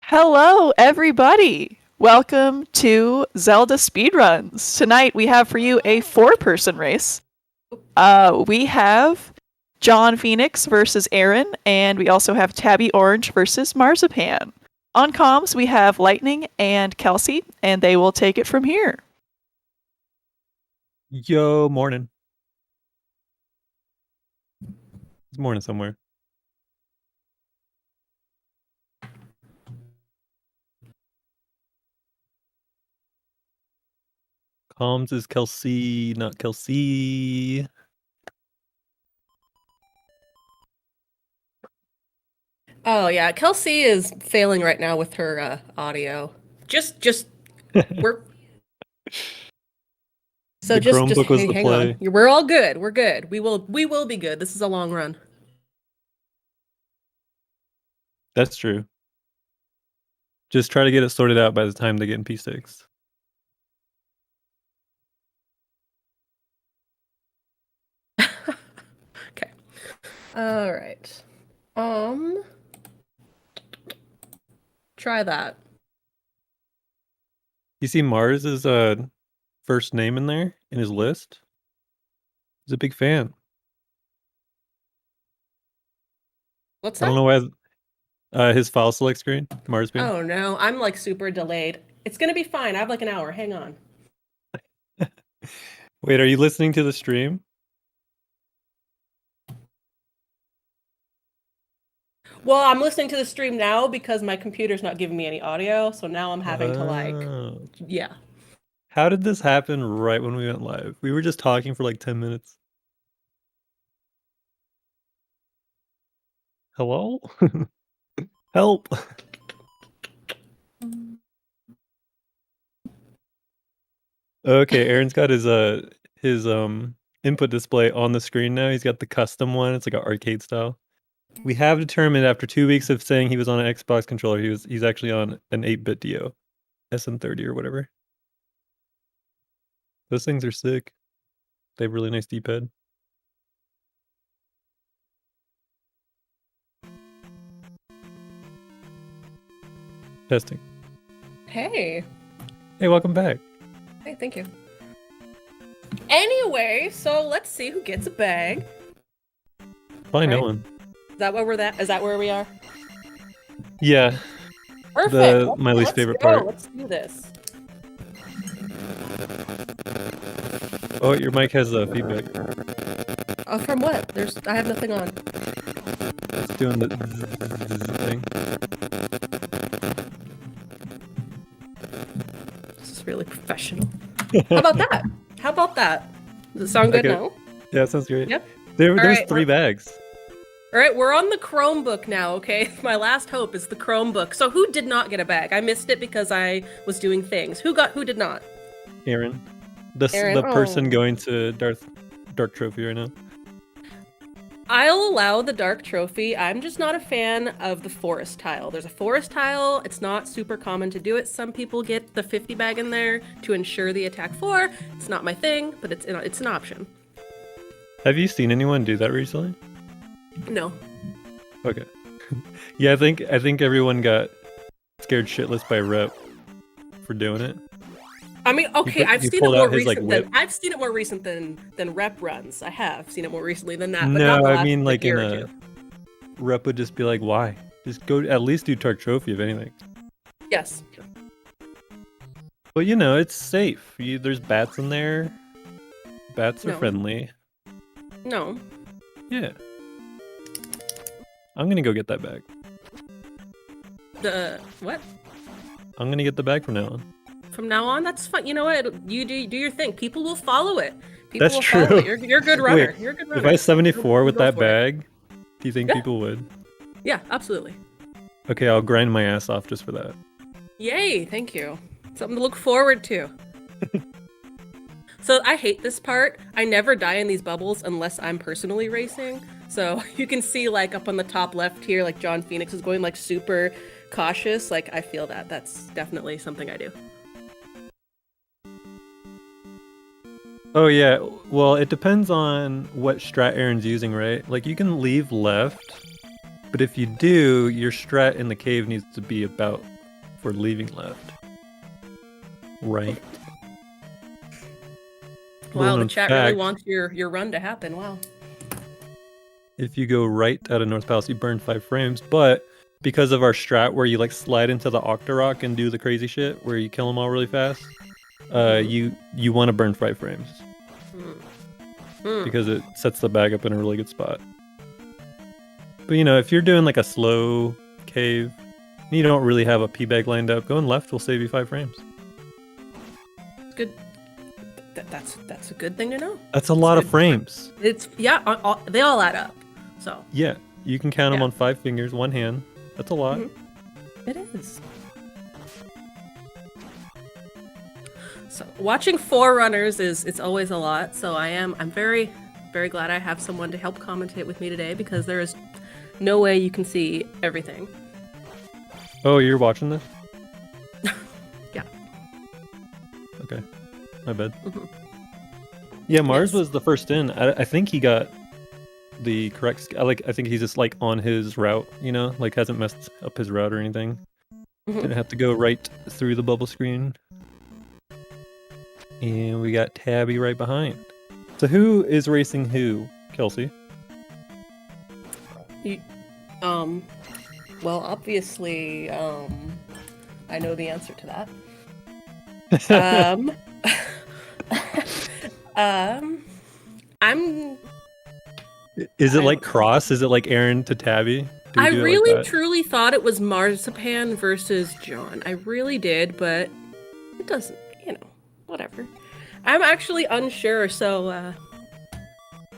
Hello, everybody! Welcome to Zelda Speedruns. Tonight we have for you a four-person race. We have John Phoenix versus Aaron, and we also have Tabby Orange versus Marzipan. On comms, we have Lightning and Kelsey, and they will take it from here. Yo, morning. It's morning somewhere. Comms is Kelsey, not Kelsey. Oh yeah, Kelsey is failing right now with her audio. We're so The just Chromebook was the hang play. on. We're all good. We're good. We will be good. This is a long run. That's true. Just try to get it sorted out by the time they get in P6. Okay. All right. Try that. You see Mars's first name in there in his list? He's a big fan. What's I that? don't know why his file select screen, Mars beam. Oh no, I'm like super delayed. It's gonna be fine. I have like an hour. Hang on. Wait, are you listening to the stream? Well, I'm listening to the stream now because my computer's not giving me any audio, so now I'm having to yeah. How did this happen right when we went live? We were just talking for like 10 minutes. Hello? Help! Okay, Aaron's got his input display on the screen now. He's got the custom one. It's like an arcade style. We have determined after 2 weeks of saying he was on an Xbox controller, he's actually on an 8-bit Dio, SM30 or whatever. Those things are sick. They have really nice D-pad. Testing. Hey. Hey, welcome back. Hey, thank you. Anyway, so let's see who gets a bag. Probably no Right. one. Is that where Is that where we are? Yeah. Perfect. My least Let's favorite go. part. Let's do this. Oh, your mic has feedback. From what? I have nothing on. It's doing the thing. This is really professional. How about that? How about that? Does it sound good Okay. now? Yeah, that sounds great. Yep. There's right, 3 bags. All right, we're on the Chromebook now, okay? My last hope is the Chromebook. So who did not get a bag? I missed it because I was doing things. Who did not? Aaron. Aaron, The person going to Dark Trophy right now. I'll allow the Dark Trophy. I'm just not a fan of the forest tile. There's a forest tile. It's not super common to do it. Some people get the 50 bag in there to ensure the attack 4. It's not my thing, but it's an option. Have you seen anyone do that recently? No. Okay. Yeah, I think everyone got scared shitless by Rep for doing it. I mean, okay, I've seen it more recent than Rep runs. I have seen it more recently than that. But No, not the I last, mean like in year or a two. Rep would just be like, why? Just go at least do Dark Trophy if anything. Yes. But you know, it's safe. There's bats in there. Bats are No. friendly. No. Yeah. I'm gonna go get that bag. The what? I'm gonna get the bag from now on. From now on, that's fun. You know what? You do your thing. People will follow it. People That's will true. follow it. You're a good runner. Wait, You're a good runner. If I 74 with Go that for it. bag, do you think Yeah. people would? Yeah, absolutely. Okay, I'll grind my ass off just for that. Yay! Thank you. Something to look forward to. So I hate this part. I never die in these bubbles unless I'm personally racing. So you can see like up on the top left here, like John Phoenix is going like super cautious. Like I feel that. That's definitely something I do. Oh yeah, well it depends on what strat Aaron's using, right? Like you can leave left, but if you do, your strat in the cave needs to be about we're leaving left. Right. Wow, the in chat really fact, wants your run to happen. Wow. If you go right out of North Palace, you burn 5 frames, but because of our strat where you like slide into the Octorok and do the crazy shit where you kill them all really fast, you want to burn 5 frames. Because it sets the bag up in a really good spot. But you know, if you're doing like a slow cave, and you don't really have a P-bag lined up, going left will save you 5 frames. Good. That's a good thing to know. That's a lot of frames. It's they all add up. So yeah, you can count them on 5 fingers, one hand. That's a lot. It is. So watching forerunners it's always a lot. So I'm very, very glad I have someone to help commentate with me today because there is no way you can see everything. Oh, you're watching this? Yeah. Okay. My bad. Yeah, Mars was the first in. I think he got the correct. I think he's just like on his route, you know, like hasn't messed up his route or anything. Didn't have to go right through the bubble screen. And we got Tabby right behind. So who is racing who, Kelsey? Well, obviously, I know the answer to that. Is it like cross? Is it like Aaron to Tabby? I really truly thought it was Marzipan versus John. I really did, but it doesn't, whatever. I'm actually unsure, so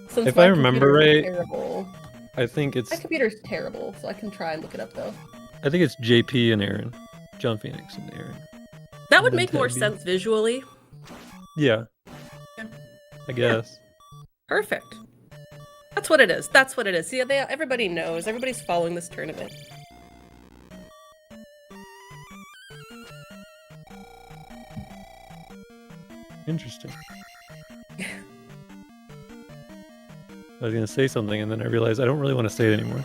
since if I remember right, terrible, I think it's my computer's terrible, so I can try and look it up though. I think it's JP and Aaron. John Phoenix and Aaron. That would make more sense visually. Yeah. I guess. Perfect. That's what it is. That's what it is. See, everybody knows. Everybody's following this tournament. Interesting. I was gonna say something and then I realized I don't really want to say it anymore.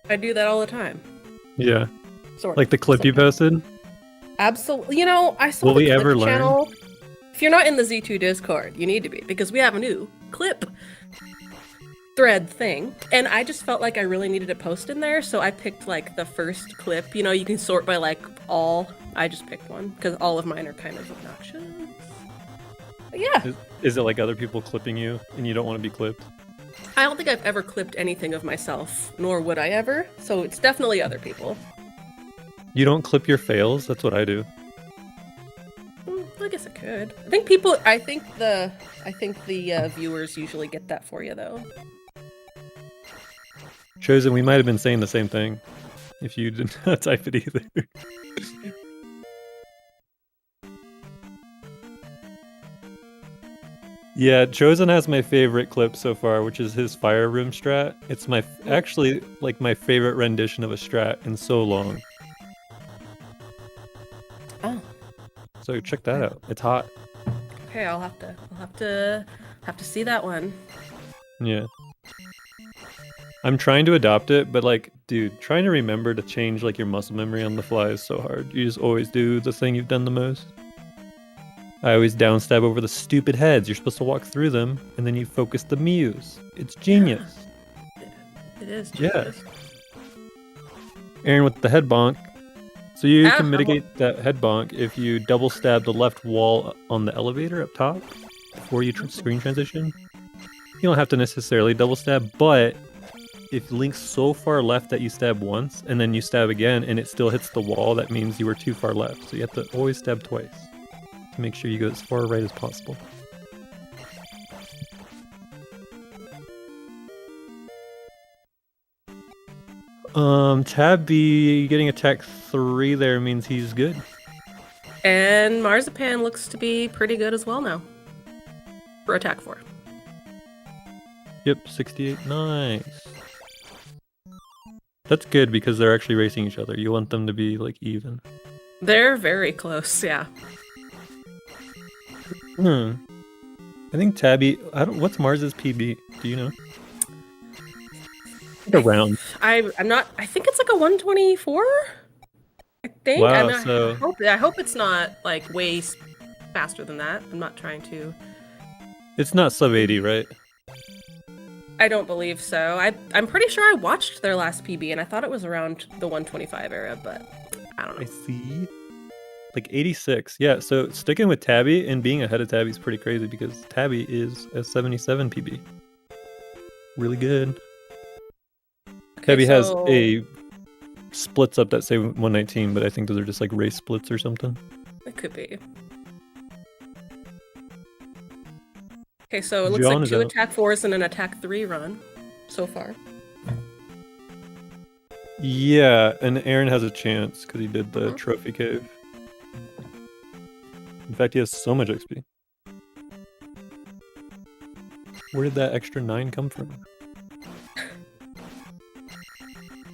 I do that all the time. Yeah. Sort of. Like the clip you posted? Absolutely. I saw the clip channel. If you're not in the Z2 Discord, you need to be, because we have a new clip thread thing. And I just felt like I really needed to post in there, so I picked like the first clip. You can sort by like all. I just picked one, because all of mine are kind of obnoxious. But yeah. Is it like other people clipping you and you don't want to be clipped? I don't think I've ever clipped anything of myself, nor would I ever, so it's definitely other people. You don't clip your fails? That's what I do. I guess I could. I think the viewers usually get that for you though. Chosen, we might have been saying the same thing if you didn't type it either. Yeah, Chosen has my favorite clip so far, which is his fire room strat. It's actually like my favorite rendition of a strat in so long. Oh. So check that out. It's hot. Okay, I'll have to see that one. Yeah. I'm trying to adopt it, but like, dude, trying to remember to change like your muscle memory on the fly is so hard. You just always do the thing you've done the most. I always downstab over the stupid heads. You're supposed to walk through them, and then you focus the muse. It's genius. It is genius. Yeah. Aaron with the head bonk. So you can mitigate that head bonk if you double stab the left wall on the elevator up top before you screen transition. You don't have to necessarily double stab, but if Link's so far left that you stab once, and then you stab again, and it still hits the wall, that means you were too far left. So you have to always stab twice to make sure you go as far right as possible. Tab B getting attack 3 there means he's good. And Marzipan looks to be pretty good as well now. For attack 4. Yep, 68. Nice. That's good because they're actually racing each other. You want them to be like even. They're very close, yeah. I think Tabby. What's Mars's PB? Do you know? Around. I'm not. I think it's like a 124. I think. Wow, I hope it's not like way faster than that. I'm not trying to. it's not sub 80, right? I don't believe so. I'm pretty sure I watched their last PB and I thought it was around the 125 era, but I don't I know. see. Like 86. Yeah, so sticking with Tabby and being ahead of Tabby is pretty crazy because Tabby is a 77 PB. Really good. Tabby has a splits up that say 119, but I think those are just like race splits or something. It could be. Okay, so it looks John like is 2 out. attack 4s and an attack 3 run so far. Yeah, and Aaron has a chance because he did the Mhm. trophy cave. In fact, he has so much XP. Where did that extra 9 come from?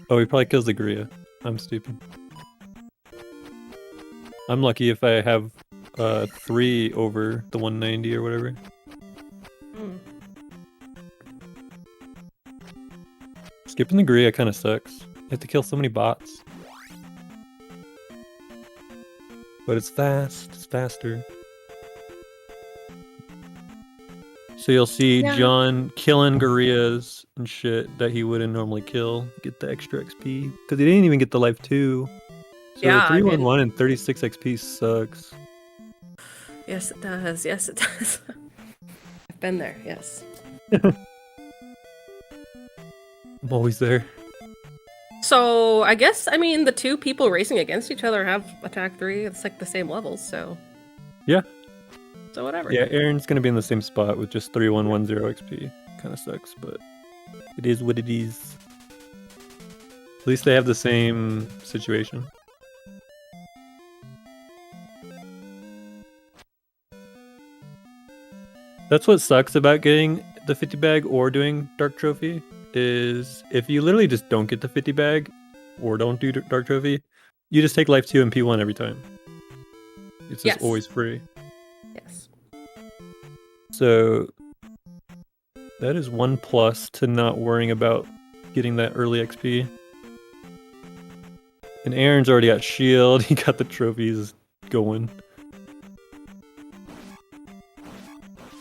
Oh, he probably kills the Gorilla. I'm stupid. I'm lucky if I have 3 over the 190 or whatever. Skipping the Gorilla kind of sucks. You have to kill so many bots. But it's fast. It's faster. So you'll see John killing gorillas and shit that he wouldn't normally kill. Get the extra XP. Because he didn't even get the life 2. So Yeah, the 311 and 36 XP sucks. Yes, it does. Yes, it does. I've been there, yes. I'm always there. So, I guess, I mean, the 2 people racing against each other have attack 3. It's like the same levels, so... Yeah. So whatever. Yeah, Aaron's going to be in the same spot with just 3110 XP. Kind of sucks, but it is what it is. At least they have the same situation. That's what sucks about getting the 50 bag or doing Dark Trophy, is if you literally just don't get the 50 bag or don't do Dark Trophy, you just take life 2 and P1 every time. It's just always free. Yes. So that is 1 plus to not worrying about getting that early XP. And Aaron's already got shield, he got the trophies going.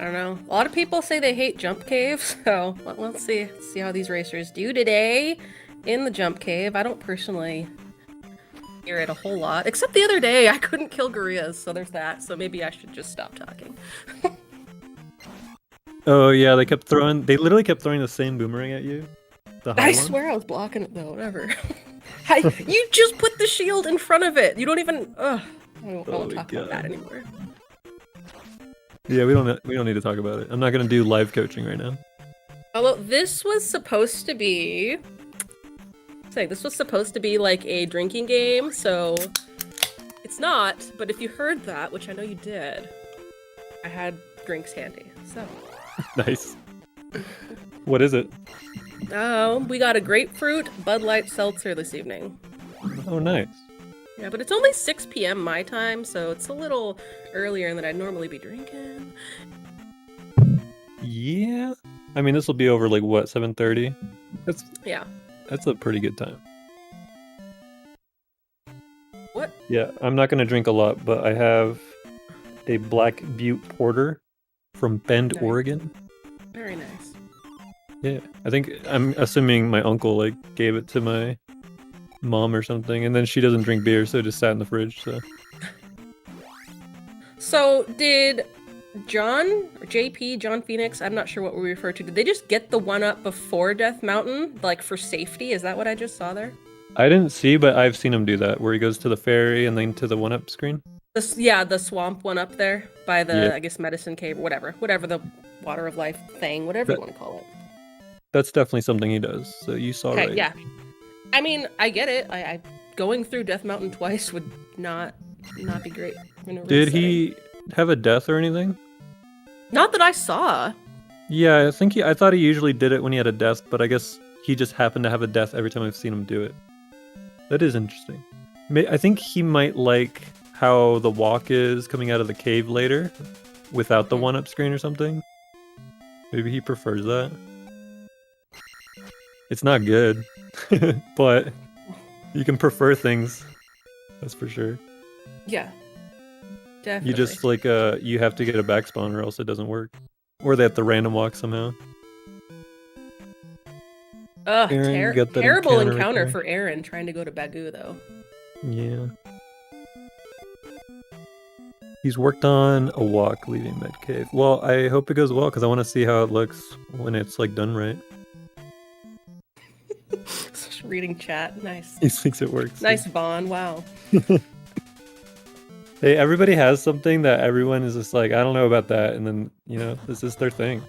I don't know. A lot of people say they hate jump caves, so let's see how these racers do today in the jump cave. I don't personally hear it a whole lot, except the other day I couldn't kill gorillas, so there's that. So maybe I should just stop talking. Oh yeah, they literally kept throwing the same boomerang at you. The high I one. swear I was blocking it though. Whatever. You just put the shield in front of it. You don't even. Ugh. I won't talk about that anymore. Yeah, we don't need to talk about it. I'm not gonna do live coaching right now. Although this was supposed to be, like a drinking game, so it's not. But if you heard that, which I know you did, I had drinks handy. So Nice. What is it? oh, we got a grapefruit Bud Light seltzer this evening. Oh, nice. Yeah, but it's only 6 p.m. my time, so it's a little earlier than I'd normally be drinking. Yeah. I mean, this will be over like what, 7:30? That's a pretty good time. What? Yeah, I'm not gonna drink a lot, but I have a Black Butte Porter from Bend, Nice. Oregon. Very nice. Yeah, I'm assuming my uncle like gave it to my mom or something, and then she doesn't drink beer, so it just sat in the fridge. So did John Phoenix, I'm not sure what we refer to, did they just get the 1-up before Death Mountain, like for safety? Is that what I just saw there? I didn't see, but I've seen him do that, where he goes to the ferry and then to the 1-up screen. The swamp one up there by the, Yeah. I guess, medicine cave or whatever the water of life thing, whatever you want to call it. That's definitely something he does, so you saw right. Yeah. I mean, I get it. I going through Death Mountain twice would not be great. Did he have a death or anything? Not that I saw. Yeah, I thought he usually did it when he had a death, but I guess he just happened to have a death every time I've seen him do it. That is interesting. I think he might like how the walk is coming out of the cave later, without the 1-up screen or something. Maybe he prefers that. It's not good, but you can prefer things. That's for sure. Yeah. Definitely. You just like you have to get a back spawn or else it doesn't work. Or they have to random walk somehow. Ugh, Aaron, get that terrible encounter right encounter there. for Aaron trying to go to Bagu though. Yeah. He's worked on a walk leaving Medcave. Well, I hope it goes well because I want to see how it looks when it's like done right. Just reading chat. Nice. He thinks it works. Nice Vaughn. Wow. Hey, everybody has something that everyone is just like, I don't know about that, and then this is their thing.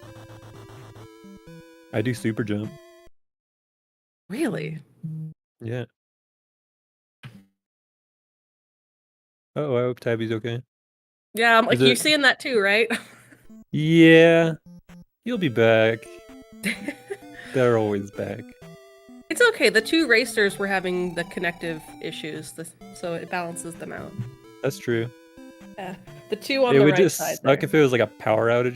I do super jump. Really? Yeah. Oh, I hope Tabby's okay. Yeah, I'm like, Is you're it- seeing that too, right? Yeah. You'll be back. They're always back. It's okay. The two racers were having the connective issues, so it balances them out. That's true. Yeah. The two on It the would right just side. suck there. if it was like a power outage,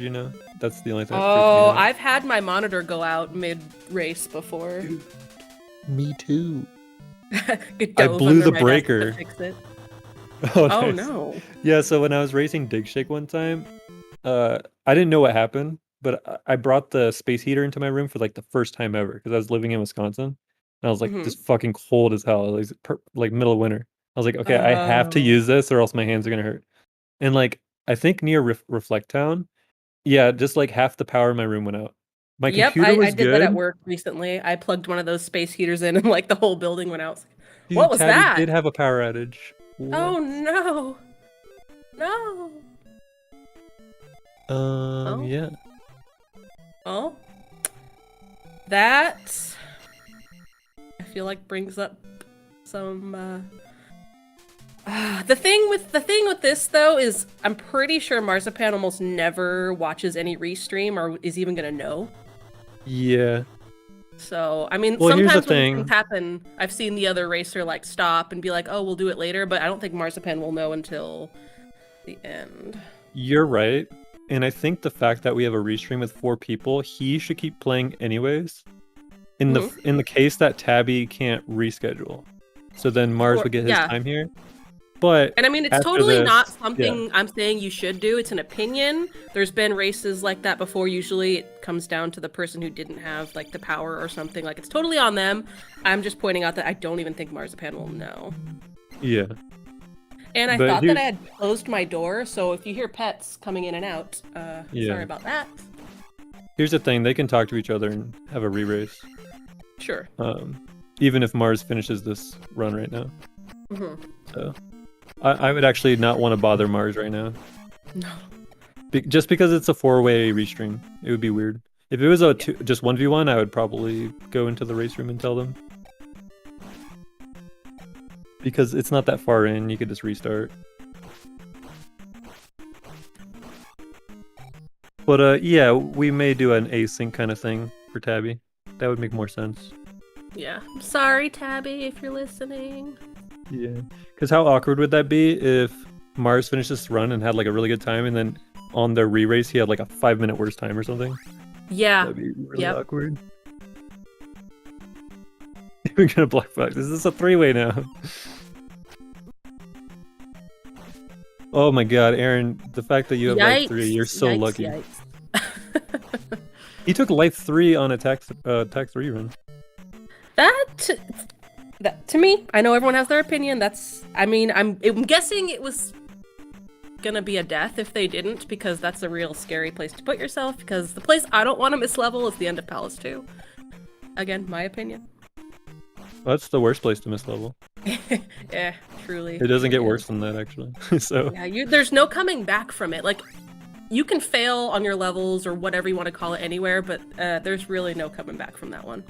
That's the only thing. that freaks me Oh, out. I've had my monitor go out mid-race before. Me too. It I dove blew under the my desk to breaker. fix it. Oh, Oh nice. no. Yeah, so when I was racing Dig Shake one time, I didn't know what happened, but I brought the space heater into my room for like the first time ever because I was living in Wisconsin. And I was like, Mhm. just fucking cold as hell. It was like middle of winter. I was like, okay, I have to Oh. use this or else my hands are gonna hurt. And like, I think near Reflect Town, yeah, just like half the power in my room went out. My Yep, computer was I did good. that at work recently. I plugged one of those space heaters in and like the whole building went out. Dude, What was Tabby that? did have a power outage. Oh What? no. No. Oh. Yeah. Oh. That I feel like brings up some the thing with this though is I'm pretty sure Marzipan almost never watches any restream or is even gonna know. Yeah. So I mean, Well, here's the sometimes when thing. things happen, I've seen the other racer like stop and be like, "Oh, we'll do it later," but I don't think Marzipan will know until the end. You're right. And I think the fact that we have a restream with 4 people, he should keep playing anyways. In the case that Tabby can't reschedule. So then Mars would get his yeah. time here. But And I mean, it's after totally this, not something I'm saying you should do. It's an opinion. There's been races like that before. Usually it comes down to the person who didn't have like the power or something. Like it's totally on them. I'm just pointing out that I don't even think Marzipan will know. Yeah. And I But thought that here's- I had closed my door, so if you hear pets coming in and out, Yeah. sorry about that. Here's the thing, they can talk to each other and have a re-race. Sure. Even if Mars finishes this run right now. hmm So I would actually not want to bother Mars right now. No. Just because it's a 4-way restream. It would be weird. If it was just 1v1, I would probably go into the race room and tell them. Because it's not that far in, you could just restart. But yeah, we may do an async kind of thing for Tabby. That would make more sense. Yeah. I'm sorry, Tabby, if you're listening. Yeah. Because how awkward would that be if Mars finished this run and had like a really good time and then on their re-race he had like a 5-minute worse time or something? Yeah. That'd be really Yep. awkward. We're gonna black box. This is a 3-way now. Oh my god, Aaron, the fact that you have life 3, you're so Yikes, lucky. Yikes. He took life 3 on a tax 3 run. That to me, I know everyone has their opinion. I'm guessing it was gonna be a death if they didn't, because that's a real scary place to put yourself, because the place I don't want to miss level is the end of Palace 2. Again, my opinion. Well, that's the worst place to miss level. Yeah, truly. It doesn't get truly worse is. than that actually. So Yeah, there's no coming back from it. Like, you can fail on your levels or whatever you want to call it anywhere, but there's really no coming back from that one.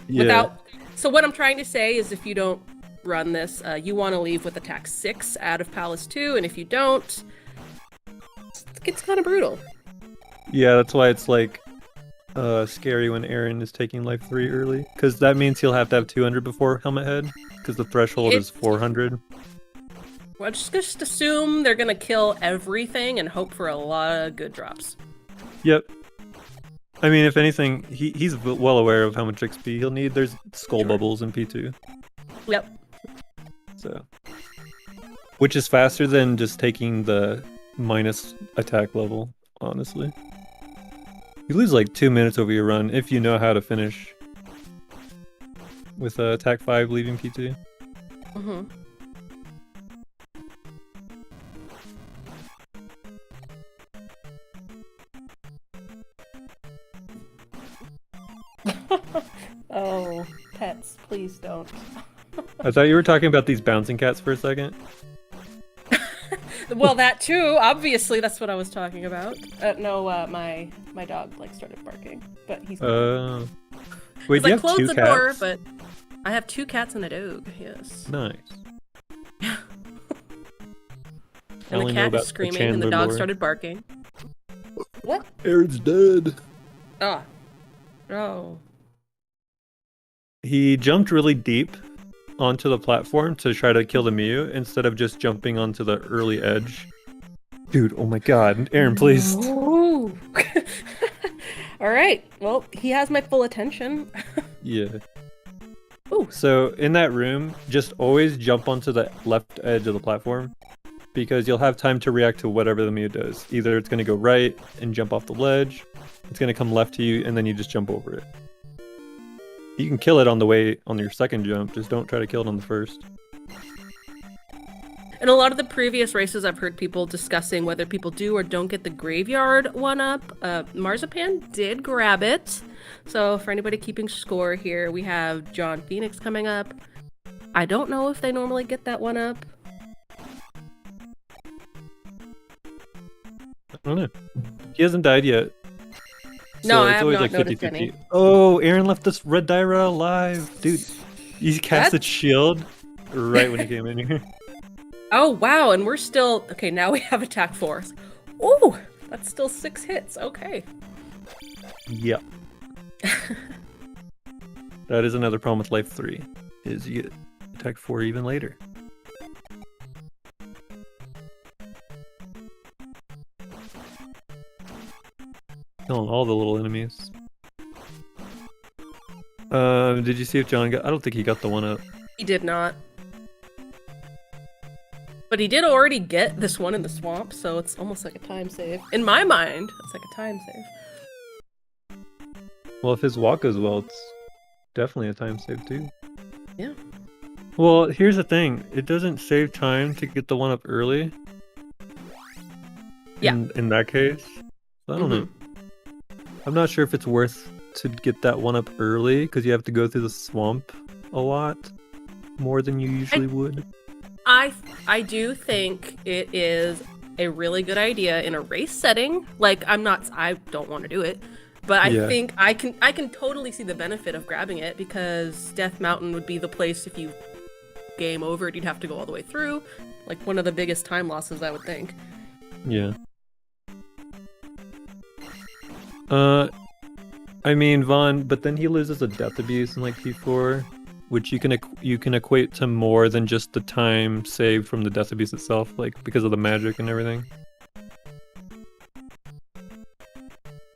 yeah. So what I'm trying to say is, if you don't run this, you want to leave with attack 6 out of Palace 2, and if you don't, it's kind of brutal. Yeah, that's why it's like scary when Aaron is taking life 3 early, because that means he'll have to have 200 before helmet head, because the threshold is 400. Well, just assume they're gonna kill everything and hope for a lot of good drops. Yep. I mean, if anything, he's well aware of how much XP he'll need. There's skull Sure. bubbles in P2, Yep. so Which is faster than just taking the minus attack level, honestly. You lose like 2 minutes over your run if you know how to finish with attack 5 leaving P2. Mm-hmm. Oh, pets, please don't. I thought you were talking about these bouncing cats for a second. Well, that too. Obviously, that's what I was talking about. No, my dog like started barking, but he's. Wait, do you have closed 2 the cats? door, but I have 2 cats and a dog. Yes. Nice. And the cat is screaming, and the dog started barking. What? Aaron's dead. Ah. Oh. He jumped really deep onto the platform to try to kill the Mew instead of just jumping onto the early edge. Dude, oh my god. Aaron, please. Ooh. All right. Well, he has my full attention. Yeah. Ooh. So in that room, just always jump onto the left edge of the platform because you'll have time to react to whatever the Mew does. Either it's going to go right and jump off the ledge, it's going to come left to you, and then you just jump over it. You can kill it on the way on your second jump, just don't try to kill it on the first. In a lot of the previous races, I've heard people discussing whether people do or don't get the graveyard one-up. Marzipan did grab it. So for anybody keeping score here, we have John Phoenix coming up. I don't know if they normally get that one-up. I don't know. He hasn't died yet. No, So I it's have always not like noticed 50-50. any. Oh, Aaron left this red Dyra alive. Dude, he cast its shield right when he came in here. Oh, wow, and we're still... Okay, now we have attack 4. Ooh, that's still 6 hits. Okay. Yep. That is another problem with Life 3, is you get attack 4 even later. Killing all the little enemies. Did you see if John got... I don't think he got the one up. He did not. But he did already get this one in the swamp, so it's almost like a time save. In my mind, it's like a time save. Well, if his walk goes well, it's definitely a time save too. Yeah. Well, here's the thing. It doesn't save time to get the one up early. Yeah. In that case. So I don't know. I'm not sure if it's worth to get that one up early, because you have to go through the swamp a lot. More than you usually would. I do think it is a really good idea in a race setting. Like, I don't want to do it, but I think I can totally see the benefit of grabbing it, because Death Mountain would be the place if you game over it, you'd have to go all the way through. Like, one of the biggest time losses, I would think. Yeah. I mean, Vaughn, but then he loses a death abuse in like P4, which you can equate to more than just the time saved from the death abuse itself, like because of the magic and everything.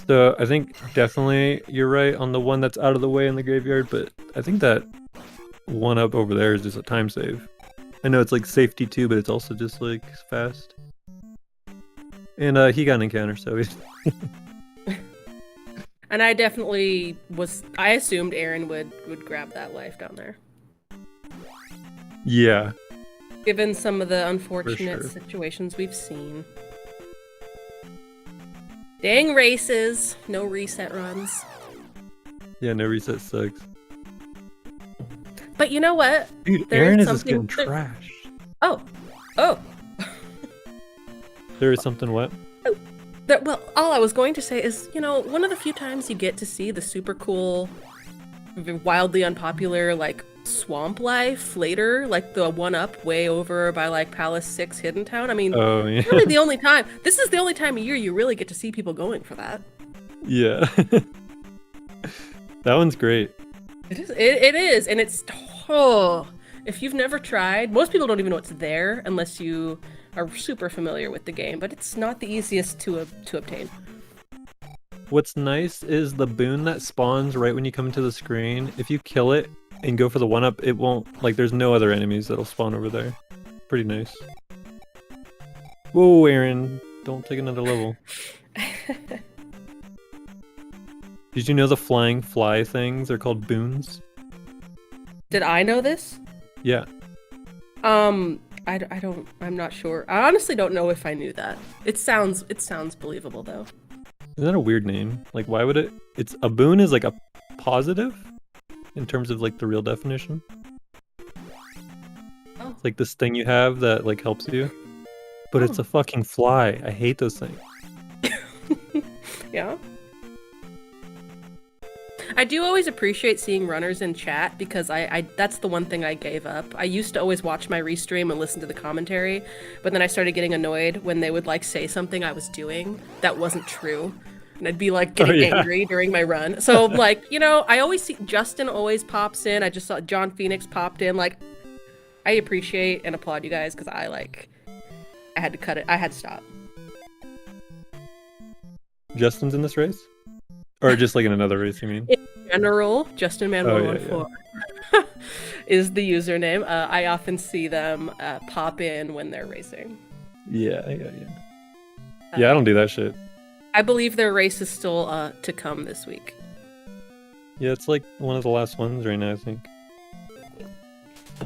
So I think definitely you're right on the one that's out of the way in the graveyard, but I think that one up over there is just a time save. I know it's like safety too, but it's also just like fast. And he got an encounter, so he's... And I definitely I assumed Aaron would grab that life down there. Yeah. Given some of the unfortunate sure. situations we've seen. Dang races, no reset runs. Yeah, no reset sucks. But you know what? Dude, Aaron is just getting trashed. Oh. There is something what? Well, all I was going to say is, one of the few times you get to see the super cool, wildly unpopular, like, swamp life later, like the one-up way over by, like, Palace 6 Hidden Town. I mean, really the only time. This is the only time of year you really get to see people going for that. Yeah. That one's great. It is, and it's... if you've never tried, most people don't even know it's there unless you are super familiar with the game, but it's not the easiest to obtain. What's nice is the boon that spawns right when you come into the screen. If you kill it and go for the one-up, it won't, like, there's no other enemies that'll spawn over there. Pretty nice. Whoa, Aaron, don't take another level. Did you know the flying fly things are called boons? Did I know this? Yeah. I'm not sure. I honestly don't know if I knew that. It sounds believable though. Isn't that a weird name? Like, why would it? It's a boon is like a positive in terms of like the real definition. Oh. It's like this thing you have that like helps you, but it's a fucking fly. I hate those things. Yeah. I do always appreciate seeing runners in chat because I that's the one thing I gave up. I used to always watch my restream and listen to the commentary, but then I started getting annoyed when they would like say something I was doing that wasn't true. And I'd be like getting angry during my run. So like, you know, I always see Justin always pops in. I just saw John Phoenix popped in. Like, I appreciate and applaud you guys because I had to cut it. I had to stop. Justin's in this race? Or just like in another race, you mean? In general, Justin Manuel 14 is the username. I often see them pop in when they're racing. Yeah. I don't do that shit. I believe their race is still to come this week. Yeah, it's like one of the last ones right now, I think.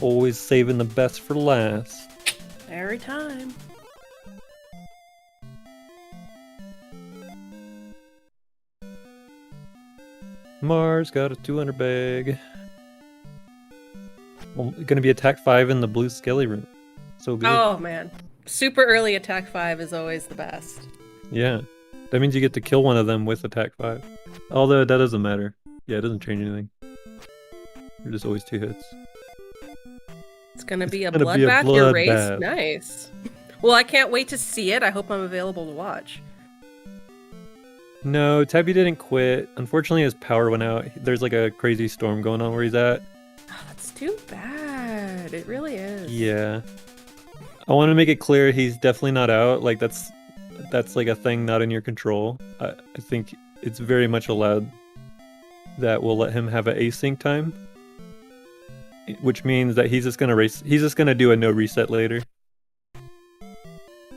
Always saving the best for last. Every time. Mars got a 200 bag. Well, gonna be attack 5 in the blue skelly room. So good. Oh man. Super early attack 5 is always the best. Yeah. That means you get to kill one of them with attack 5. Although that doesn't matter. Yeah, it doesn't change anything. You're just always 2 hits. It's gonna be a bloodbath. Your race? Nice. Well, I can't wait to see it. I hope I'm available to watch. No, Tabby didn't quit. Unfortunately, his power went out. There's like a crazy storm going on where he's at. Oh, that's too bad. It really is. Yeah. I want to make it clear he's definitely not out. Like that's like a thing not in your control. I think it's very much allowed that we'll let him have an async time, which means that he's just gonna race. He's just gonna do a no reset later.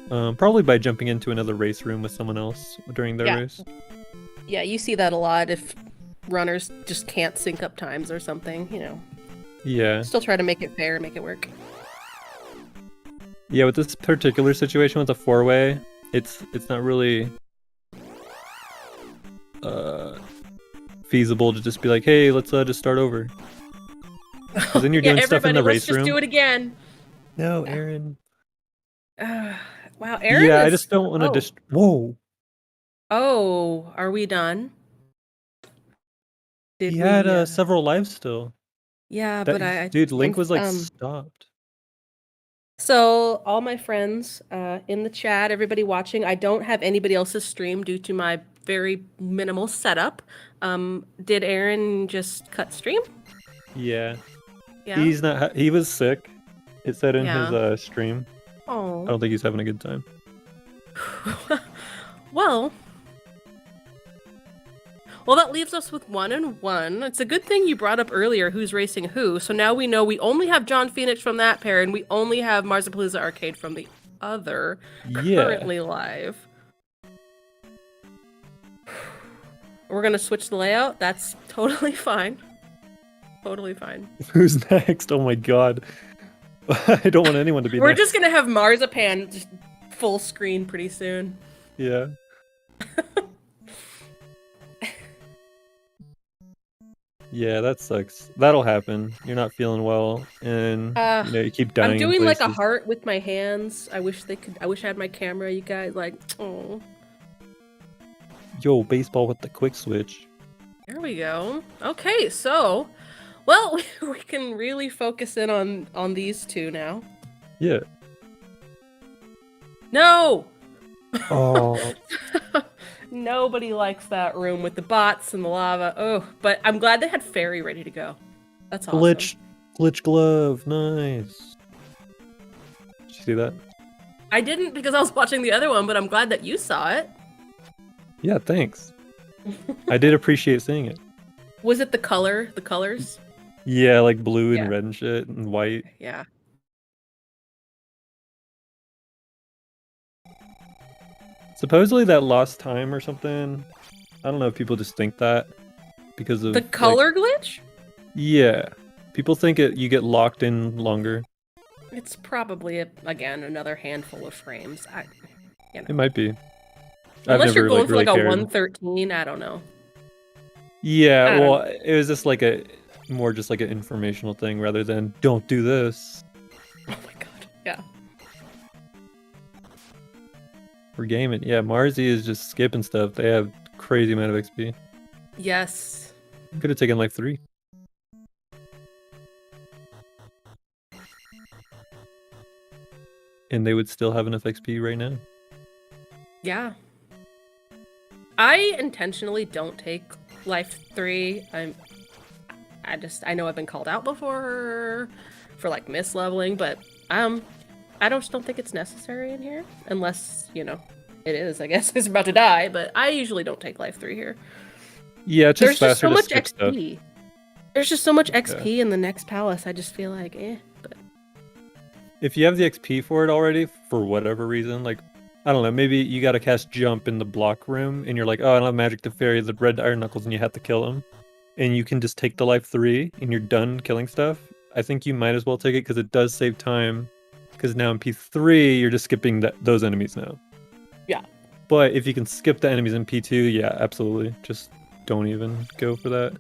Probably by jumping into another race room with someone else during their race. Yeah, you see that a lot if runners just can't sync up times or something, you know. Yeah. Still try to make it fair, make it work. Yeah, with this particular situation with the 4-way, it's not really feasible to just be like, hey, let's just start over. Because then you're doing stuff in the race room. Let's just do it again. No, Aaron. Wow, Aaron. Yeah, I just don't want to Whoa. Oh, are we done? He had several lives still. Yeah, but dude, Link was like stopped. So all my friends in the chat, everybody watching, I don't have anybody else's stream due to my very minimal setup. Did Aaron just cut stream? Yeah. Yeah. He's not. He was sick. It said in his stream. Oh. I don't think he's having a good time. Well, that leaves us with 1 and 1. It's a good thing you brought up earlier who's racing who. So now we know we only have John Phoenix from that pair, and we only have Marzapalooza Arcade from the other currently live. We're gonna switch the layout. That's totally fine. Totally fine. Who's next? Oh my god. I don't want anyone to be We're next. just gonna have Marzipan just full screen pretty soon. Yeah. Yeah, that sucks. That'll happen. You're not feeling well, and you keep dying. I'm doing like a heart with my hands. I wish I had my camera. You guys, like, oh. Yo, baseball with the quick switch. There we go. Okay, so, well, we can really focus in on these two now. Yeah. No. Oh. Nobody likes that room with the bots and the lava. Oh, but I'm glad they had Fairy ready to go. That's awesome. Glitch glove, nice. Did you see that? I didn't because I was watching the other one, but I'm glad that you saw it. Yeah, thanks. I did appreciate seeing it. Was it the colors? Yeah, like blue and red and shit and white. Yeah. Supposedly that lost time or something. I don't know if people just think that because of The color glitch? Yeah, people think you get locked in longer. It's probably again another handful of frames. It might be. Unless you're going for really like a cared. 113, I don't know. Yeah, well, it was just like more just like an informational thing rather than don't do this. Oh my god, yeah. For gaming, yeah, Marzi is just skipping stuff. They have crazy amount of XP. Yes. Could have taken like 3. And they would still have enough XP right now. Yeah. I intentionally don't take life 3. I know I've been called out before for like misleveling, but I just don't think it's necessary in here unless, you know, it is, I guess. It's about to die, but I usually don't take life 3 here. Yeah, it's just There's just faster so to much skip XP. stuff. There's just so much XP in the next palace. I just feel like, but if you have the XP for it already, for whatever reason, like, I don't know, maybe you gotta cast Jump in the block room, and you're like, oh, I don't have magic to fairy the red Iron Knuckles, and you have to kill him, and you can just take the life 3, and you're done killing stuff. I think you might as well take it, because it does save time, because now in P3, you're just skipping those enemies now. Yeah. But if you can skip the enemies in P2, yeah, absolutely. Just don't even go for that.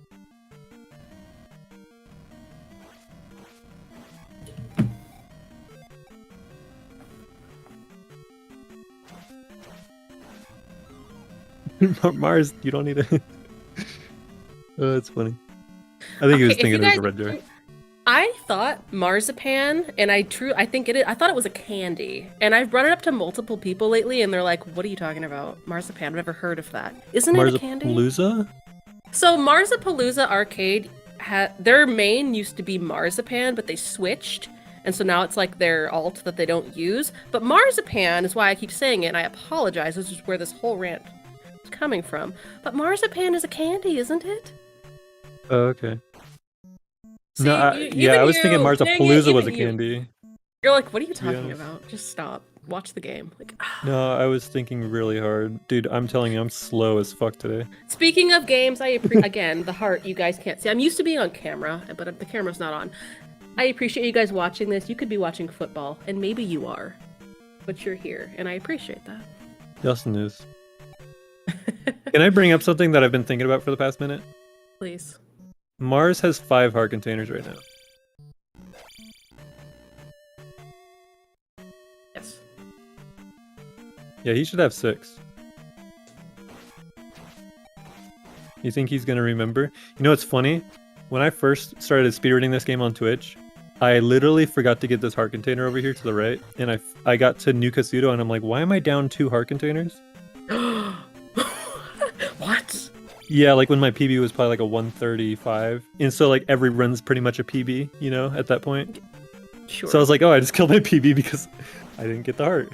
Mars, you don't need to. Oh, that's funny. I think he was thinking it was a red jar. I thought marzipan, and I think it is. I thought it was a candy, and I've brought it up to multiple people lately, and they're like, "What are you talking about? Marzipan? I've never heard of that. Isn't it a candy?" Marzapalooza? So Marzapalooza Arcade their main used to be marzipan, but they switched, and so now it's like their alt that they don't use. But marzipan is why I keep saying it, and I apologize. This is where this whole rant is coming from. But marzipan is a candy, isn't it? Oh, okay. See, no, I was thinking Marzapalooza was a candy. You're like, what are you talking about? Just stop. Watch the game. Like, No, I was thinking really hard. Dude, I'm telling you, I'm slow as fuck today. Speaking of games, again, the heart you guys can't see. I'm used to being on camera, but the camera's not on. I appreciate you guys watching this. You could be watching football, and maybe you are. But you're here, and I appreciate that. Justin is. Can I bring up something that I've been thinking about for the past minute? Please. Mars has 5 heart containers right now. Yes. Yeah, he should have 6. You think he's gonna remember? You know what's funny? When I first started speedrunning this game on Twitch, I literally forgot to get this heart container over here to the right, and I got to New Kasuto, and I'm like, why am I down 2 heart containers? What? Yeah, like when my PB was probably like a 135, and so like every run's pretty much a PB, you know, at that point. Sure. So I was like, oh, I just killed my PB because I didn't get the heart.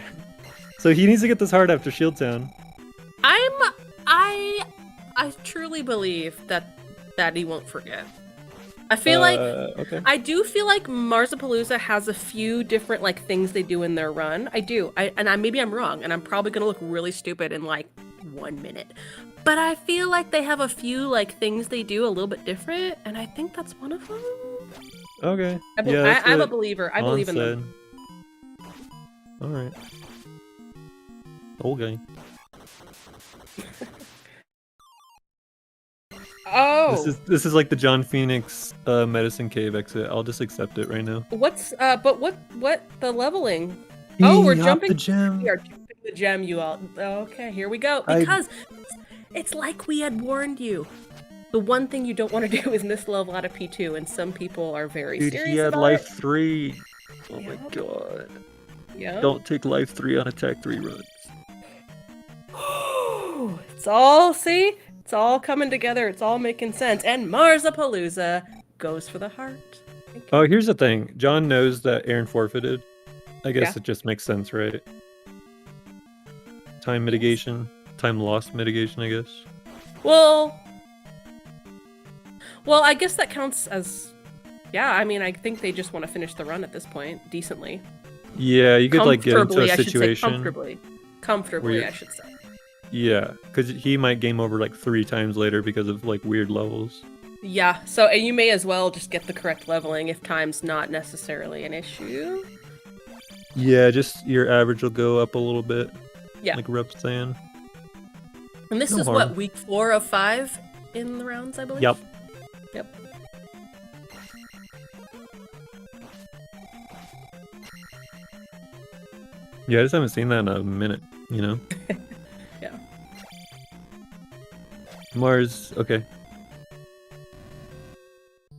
So he needs to get this heart after Shield Town. I truly believe that he won't forget. I feel like okay. I do feel like Marzapalooza has a few different like things they do in their run. I do. Maybe I'm wrong, and I'm probably gonna look really stupid in like 1 minute. But I feel like they have a few like things they do a little bit different, and I think that's one of them. Okay. I'm a believer. I believe in them. All right. Okay. Oh. This is like the John Phoenix medicine cave exit. I'll just accept it right now. What's but what the leveling? Oh, we're jumping the gem. We are jumping the gem, you all. Okay, here we go. Because it's like we had warned you. The one thing you don't want to do is miss level out of P2, and some people are very serious about it. He had life 3. Oh my god. Yeah. Don't take life 3 on attack 3 runs. It's all, see? It's all coming together. It's all making sense. And Marzapalooza goes for the heart. Oh, here's the thing. John knows that Aaron forfeited. I guess it just makes sense, right? Time mitigation. Time loss mitigation, I guess. Well, I guess that counts as... Yeah, I mean, I think they just want to finish the run at this point, decently. Yeah, you could like get into a situation... Comfortably, I should say. Yeah, because he might game over like 3 times later because of like weird levels. Yeah, so and you may as well just get the correct leveling if time's not necessarily an issue. Yeah, just your average will go up a little bit. Yeah. Like Rep's saying. And this No is harm. what, week 4 of 5 in the rounds, I believe? Yep. Yep. Yeah, I just haven't seen that in a minute, you know? Yeah. Mars, okay.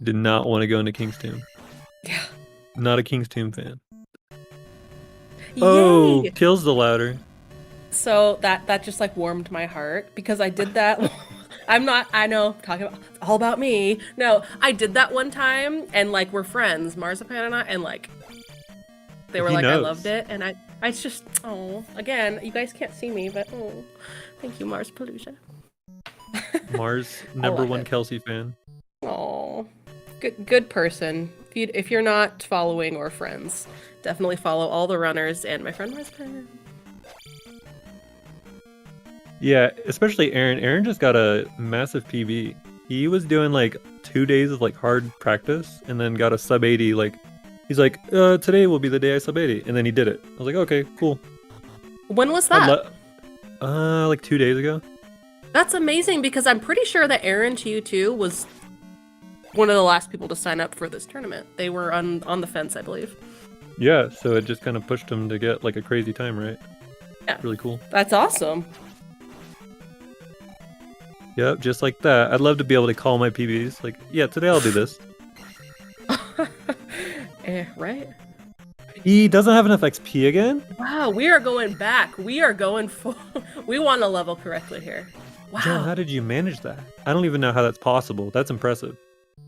Did not want to go into King's Tomb. Yeah. Not a King's Tomb fan. Oh, Yay! kills the louder. So that just like warmed my heart because I did that. I know, talking about, it's all about me. No, I did that one time and like we're friends, Marzipan and I, and like they were He like, I knows. loved it. And I just, oh, again, you guys can't see me, but oh, thank you, Mars Pollution. Mars, I number love 1 it. Kelsey fan. Oh, good person. If you're not following or friends, definitely follow all the runners and my friend Marzipan. Yeah, especially Aaron. Aaron just got a massive PB. He was doing like 2 days of like hard practice and then got a sub 80. Like, he's like, today will be the day I sub 80. And then he did it. I was like, okay, cool. When was that? Like 2 days ago. That's amazing because I'm pretty sure that aaron2u2 was one of the last people to sign up for this tournament. They were on the fence, I believe. Yeah, so it just kind of pushed him to get like a crazy time, right? Yeah. Really cool. That's awesome. Yep, just like that. I'd love to be able to call my PBs. Like, yeah, today I'll do this. Right? He doesn't have enough XP again? Wow, we are going back. We are going for. We want to level correctly here. Wow. John, how did you manage that? I don't even know how that's possible. That's impressive.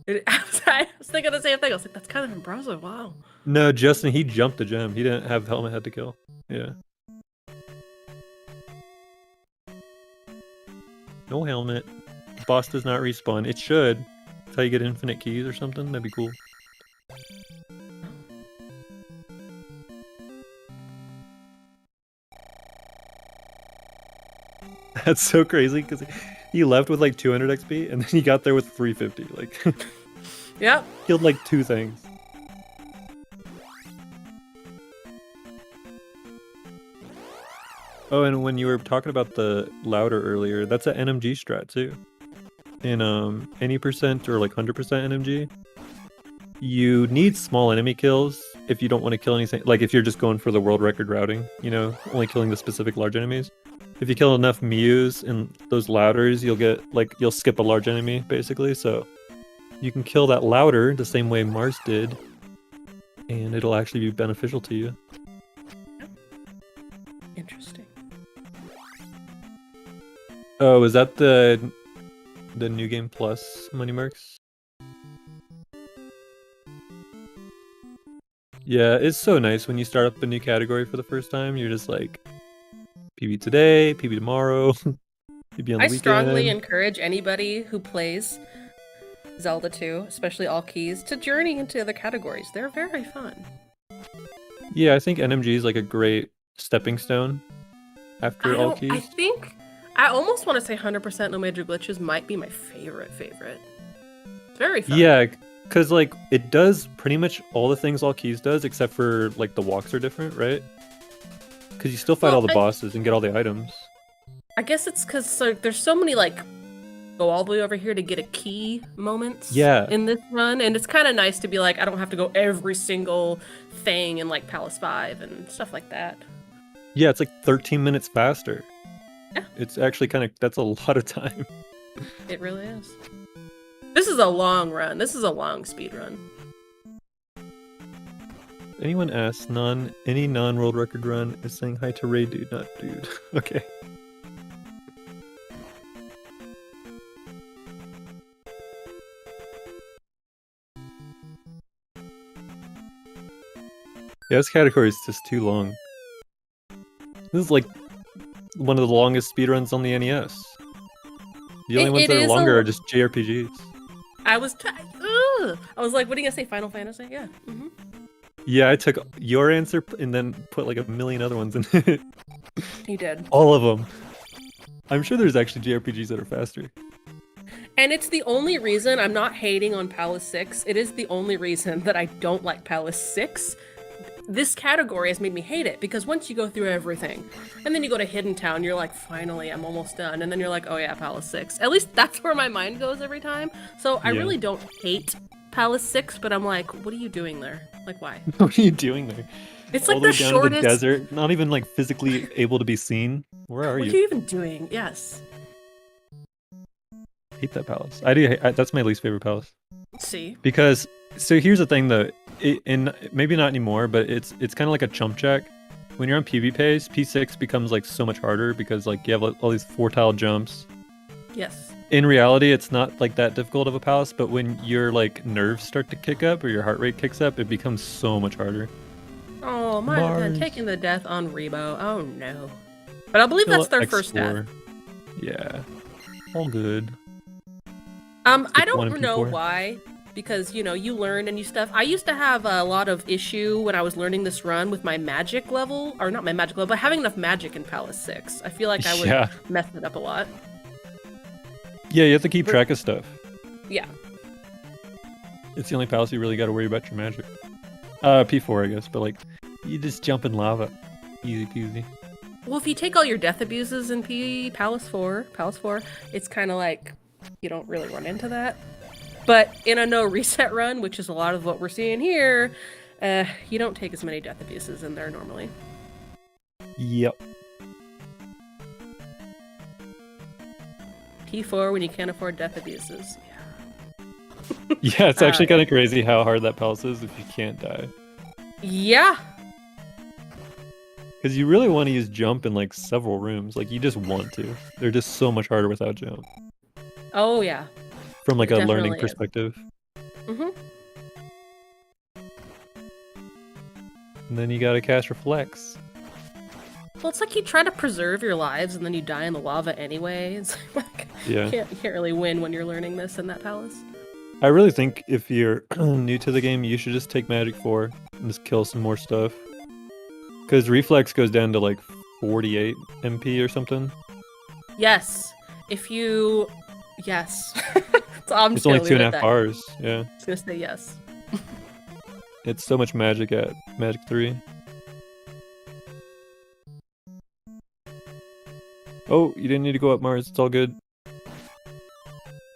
I was thinking the same thing. I was like, that's kind of impressive. Wow. No, Justin, he jumped the gem. He didn't have helmet head to kill. Yeah. No helmet. Boss does not respawn. It should. That's how you get infinite keys or something. That'd be cool. That's so crazy because he left with like 200 XP and then he got there with 350. Like, Yep. killed like 2 things. Oh, and when you were talking about the louder earlier, that's an NMG strat too. In any percent or like 100% NMG, you need small enemy kills if you don't want to kill anything. Like if you're just going for the world record routing, you know, only killing the specific large enemies. If you kill enough Mews and those louders, you'll get like you'll skip a large enemy basically. So you can kill that louder the same way Mars did, and it'll actually be beneficial to you. Interesting. Oh, is that the New Game Plus Money Mercs? Yeah, it's so nice when you start up a new category for the first time. You're just like, PB today, PB tomorrow, PB on the weekend. I strongly encourage anybody who plays Zelda 2, especially all keys, to journey into the categories. They're very fun. Yeah, I think NMG is like a great stepping stone after all keys. I think I almost want to say 100% no major glitches might be my favorite. It's very fun. Yeah, because like it does pretty much all the things all keys does, except for like the walks are different, right? Because you still fight all the bosses and get all the items. I guess it's because there's so many like go all the way over here to get a key moments in this run, and it's kind of nice to be like, I don't have to go every single thing in like Palace 5 and stuff like that. Yeah, it's like 13 minutes faster. Yeah. It's actually that's a lot of time. It really is. This is a long run. This is a long speed run. Anyone asks, any non-world record run is saying hi to Ray Dude, not Dude. Okay. Yeah, this category is just too long. This is like one of the longest speedruns on the NES. The only ones that are longer are just JRPGs. I was like, what are you gonna say? Final Fantasy? Yeah. Mm-hmm. Yeah, I took your answer and then put like a million other ones in it. You did. All of them. I'm sure there's actually JRPGs that are faster. And it's the only reason I'm not hating on Palace 6. It is the only reason that I don't like Palace 6. This category has made me hate it, because once you go through everything, and then you go to Hidden Town, you're like, finally, I'm almost done. And then you're like, oh yeah, Palace 6. At least that's where my mind goes every time. So I really don't hate Palace 6, but I'm like, what are you doing there? Like, why? What are you doing there? It's All like the the way down to the shortest... desert, not even like physically able to be seen. Where are What you? are you even doing? Yes. Hate that palace. I do. That's my least favorite palace. See? Because so here's the thing though, in maybe not anymore, but it's kind of like a chump check. When you're on PB pace, P6 becomes like so much harder because like you have all these 4-tile jumps. Yes. In reality, it's not like that difficult of a palace, but when your like nerves start to kick up or your heart rate kicks up, it becomes so much harder. Oh, Mars taking the death on Rebo. Oh no. But I believe that's their first death. Yeah. All good. I don't know why, because, you know, you learn and you stuff. I used to have a lot of issue when I was learning this run with my magic level, or not my magic level, but having enough magic in Palace 6. I feel like I would mess it up a lot. Yeah, you have to keep track of stuff. Yeah. It's the only palace you really got to worry about your magic. P4, I guess, but like, you just jump in lava. Easy peasy. Well, if you take all your death abuses in Palace 4, it's kind of like you don't really run into that. But in a no reset run, which is a lot of what we're seeing here, you don't take as many death abuses in there normally. Yep. P4 when you can't afford death abuses. Yeah. Yeah, it's actually kind of crazy how hard that palace is if you can't die. Yeah. Because you really want to use jump in like several rooms. Like you just want to. They're just so much harder without jump. Oh yeah. From like a learning perspective. Mm-hmm. And then you gotta cast reflex. Well, it's like you try to preserve your lives and then you die in the lava anyway. It's like you can't really win when you're learning this in that palace. I really think if you're new to the game, you should just take Magic 4 and just kill some more stuff. Because reflex goes down to like 48 MP or something. Yes. If you... Yes. So it's only 2.5 bars, yeah. I was gonna say yes. It's so much magic at Magic 3. Oh, you didn't need to go up Mars, it's all good.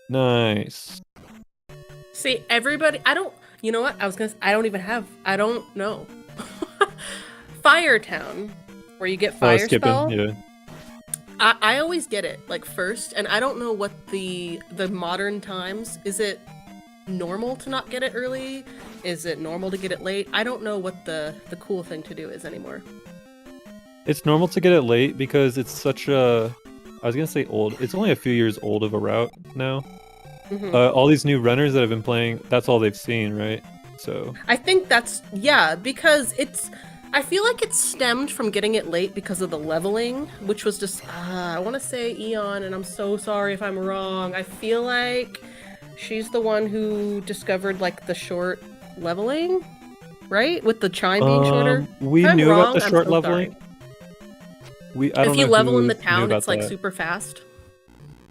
Nice. See, everybody... You know what? I don't know. Firetown, where you get fire spell. Yeah. I always get it like first, and I don't know what the modern times. Is it normal to not get it early? Is it normal to get it late? I don't know what the cool thing to do is anymore. It's normal to get it late because it's such a... I was gonna say old. It's only a few years old of a route now. Mm-hmm. All these new runners that have been playing, that's all they've seen, right? So I think that's... Yeah, because it's... I feel like it stemmed from getting it late because of the leveling, which was just, I want to say Eon, and I'm so sorry if I'm wrong. I feel like she's the one who discovered, like, the short leveling, right? With the chime being shorter. We knew about the short leveling. If you level in the town, it's, like, super fast.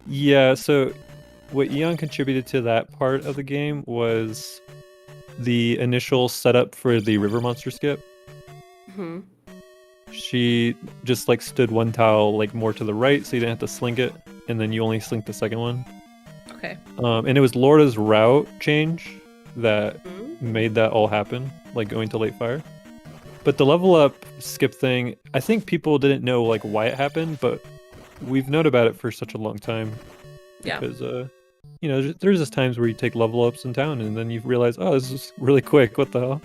Yeah, so what Eon contributed to that part of the game was the initial setup for the river monster skip. Mm-hmm. She just like stood one tile like more to the right so you didn't have to slink it, and then you only slink the second one. Okay. And it was Lorda's route change that made that all happen, like going to late fire. But the level up skip thing, I think people didn't know like why it happened, but we've known about it for such a long time. Yeah. Because you know, there's just times where you take level ups in town and then you realize, oh, this is really quick, what the hell?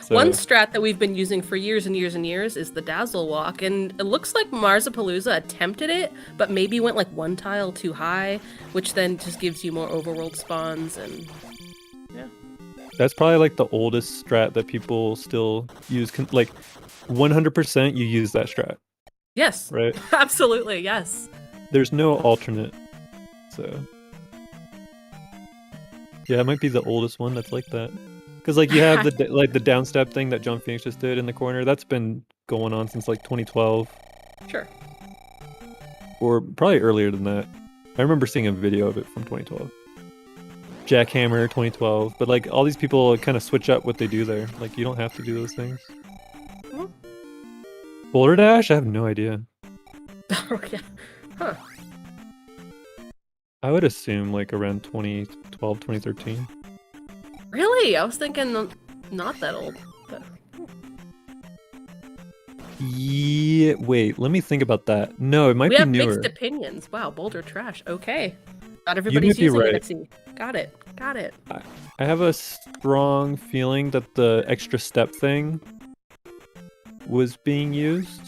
So. One strat that we've been using for years and years and years is the Dazzle Walk, and it looks like Marzapalooza attempted it, but maybe went like one tile too high, which then just gives you more overworld spawns, and yeah. That's probably like the oldest strat that people still use, like 100% you use that strat. Yes. Right? Absolutely, yes. There's no alternate, so... Yeah, it might be the oldest one that's like that. Because like you have the downstep thing that John Phoenix just did in the corner. That's been going on since like 2012. Sure. or probably earlier than that. I remember seeing a video of it from 2012. Jackhammer 2012, but like all these people kind of switch up what they do there. Like you don't have to do those things. Hmm. Boulder Dash? I have no idea. Okay. Huh. I would assume like around 2012, 2013. Really? I was thinking not that old. But... Yeah, wait, let me think about that. No, it might We be have newer. mixed opinions. Wow, Boulder Trash. Okay. Not everybody's be using right. it. See. Got it. Got it. I have a strong feeling that the extra step thing was being used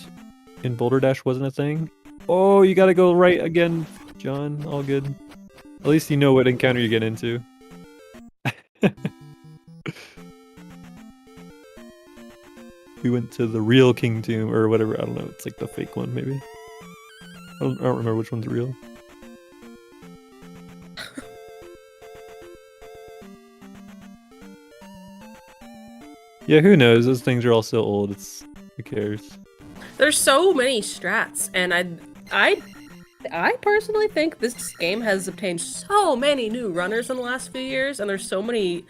and Boulder Dash wasn't a thing. Oh, you gotta go right again, John. All good. At least you know what encounter you get into. We went to the real King Tomb or whatever. I don't know. It's like the fake one, maybe. I don't remember which one's real. Yeah, who knows? Those things are all so old. Who cares? There's so many strats, and I personally think this game has obtained so many new runners in the last few years, and there's so many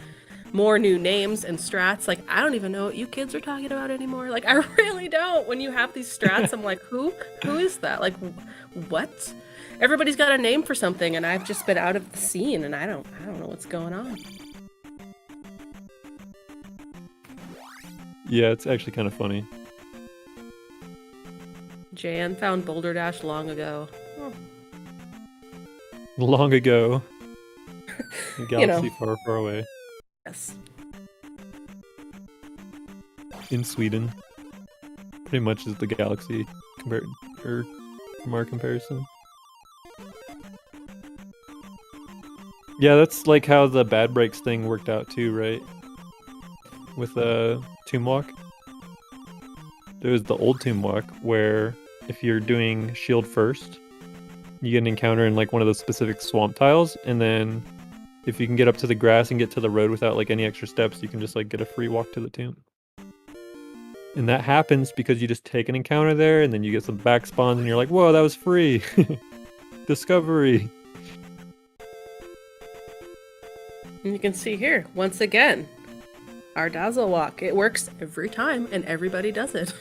more new names and strats. Like, I don't even know what you kids are talking about anymore. Like, I really don't. When you have these strats, I'm like, who is that? Like, what? Everybody's got a name for something, and I've just been out of the scene, and I don't know what's going on. Yeah, it's actually kind of funny. Jan found Boulder Dash long ago. Oh. Long ago. A You know. galaxy far, far away. Yes. In Sweden. Pretty much is the galaxy compared or from our comparison. Yeah, that's like how the bad breaks thing worked out too, right? With Tomb Walk. There was the old Tomb Walk where if you're doing shield first, you get an encounter in like one of those specific swamp tiles, and then if you can get up to the grass and get to the road without like any extra steps, you can just like get a free walk to the tomb. And that happens because you just take an encounter there and then you get some back spawns and you're like, whoa, that was free. Discovery. And you can see here, once again, our Dazzle Walk. It works every time, and everybody does it.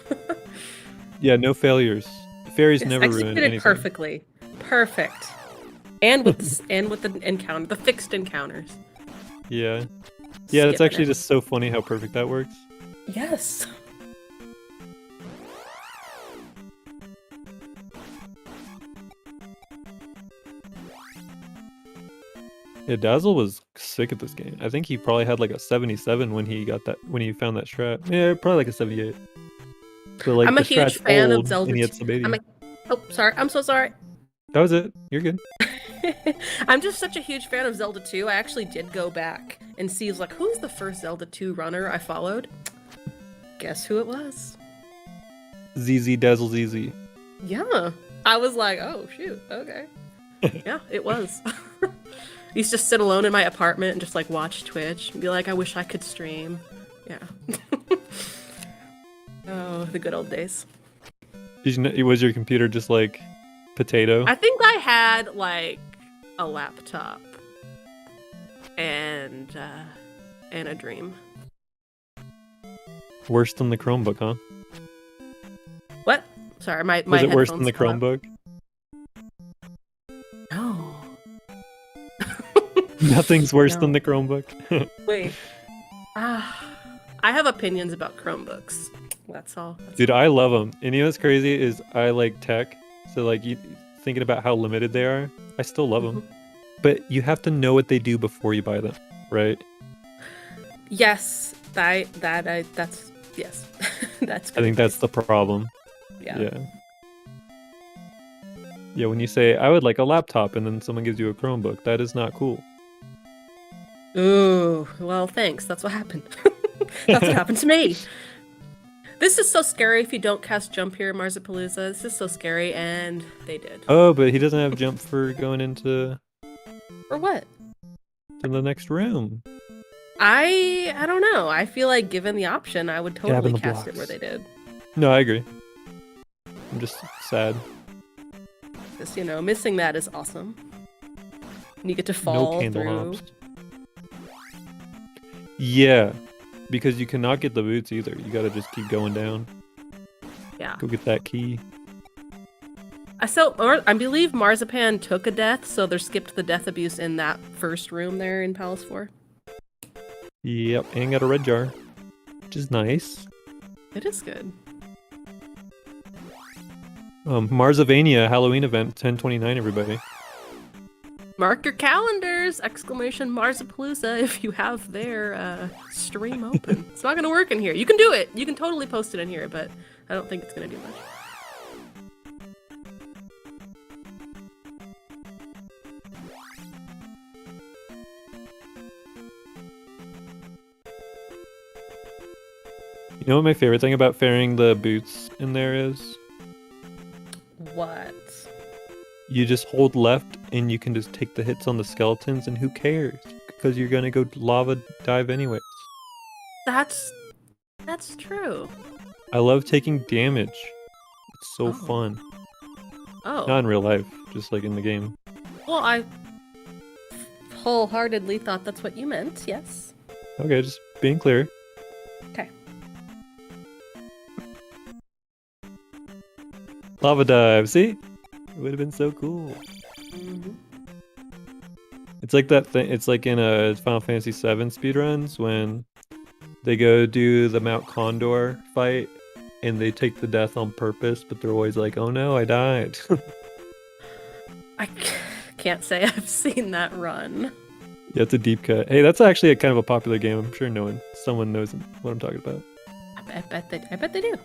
Yeah, no failures. Fairies It's never ruin executed anything. perfectly. Perfect. And with the encounter, the fixed encounters. Yeah. Yeah, it's Skipping actually it. just so funny how perfect that works. Yes. Yeah, Dazzle was sick at this game. I think he probably had like a 77 when he found that strat. Yeah, probably like a 78. But like I'm the a huge strat's fan of old, Zelda and he had 2. some 80. Oh, sorry. I'm so sorry. That was it. You're good. I'm just such a huge fan of Zelda 2. I actually did go back and see, like, who's the first Zelda 2 runner I followed? Guess who it was? ZZ Dazzle ZZ. Yeah. I was like, oh, shoot. Okay. Yeah, it was. I used to sit alone in my apartment and just, like, watch Twitch and be like, I wish I could stream. Yeah. Oh, the good old days. Did you know, was your computer just like potato? I think I had, like, a laptop and a dream. Worse than the Chromebook, huh? What? Sorry, my Was it worse headphones than the fell out. Chromebook? No. Nothing's worse No. than the Chromebook. Wait. I have opinions about Chromebooks. That's all. Dude, I love them. And you know what's crazy is I like tech. So like you thinking about how limited they are, I still love them. But you have to know what they do before you buy them, right? Yes, that's yes. That's good. I think that's the problem. Yeah. Yeah, when you say I would like a laptop and then someone gives you a Chromebook, that is not cool. Ooh, well, thanks. That's what happened. That's what happened to me. This is so scary if you don't cast jump here, Marzapalooza. This is so scary, and they did. Oh, but he doesn't have jump for going into Or what? to the next room. I don't know. I feel like given the option, I would Gab in totally the cast it blocks. where they did. No, I agree. I'm just sad. Because, you know, missing that is awesome. And you get to fall No candle through. hops. Yeah, because you cannot get the boots either. You gotta just keep going down. Yeah. Go get that key. I believe Marzipan took a death, so they're skipped the death abuse in that first room there in Palace 4. Yep, and got a red jar, which is nice. It is good. Marzavania Halloween event 10/29, everybody. Mark your calendars! Exclamation Marzapalooza if you have their stream open. It's not gonna work in here. You can do it. You can totally post it in here, but I don't think it's gonna do much. You know what my favorite thing about ferrying the boots in there is? What? You just hold left and you can just take the hits on the skeletons and who cares? Because you're gonna go lava dive anyways. That's true. I love taking damage. It's so Oh. fun. Oh. Not in real life, just like in the game. Well, I wholeheartedly thought that's what you meant, yes. Okay, just being clear. Okay. Lava dive, see? It would have been so cool. Mm-hmm. It's like that thing. It's like in a Final Fantasy VII speedruns when they go do the Mount Condor fight and they take the death on purpose, but they're always like, "Oh no, I died." I can't say I've seen that run. Yeah, it's a deep cut. Hey, that's actually a kind of a popular game. I'm sure someone knows what I'm talking about. I bet they do.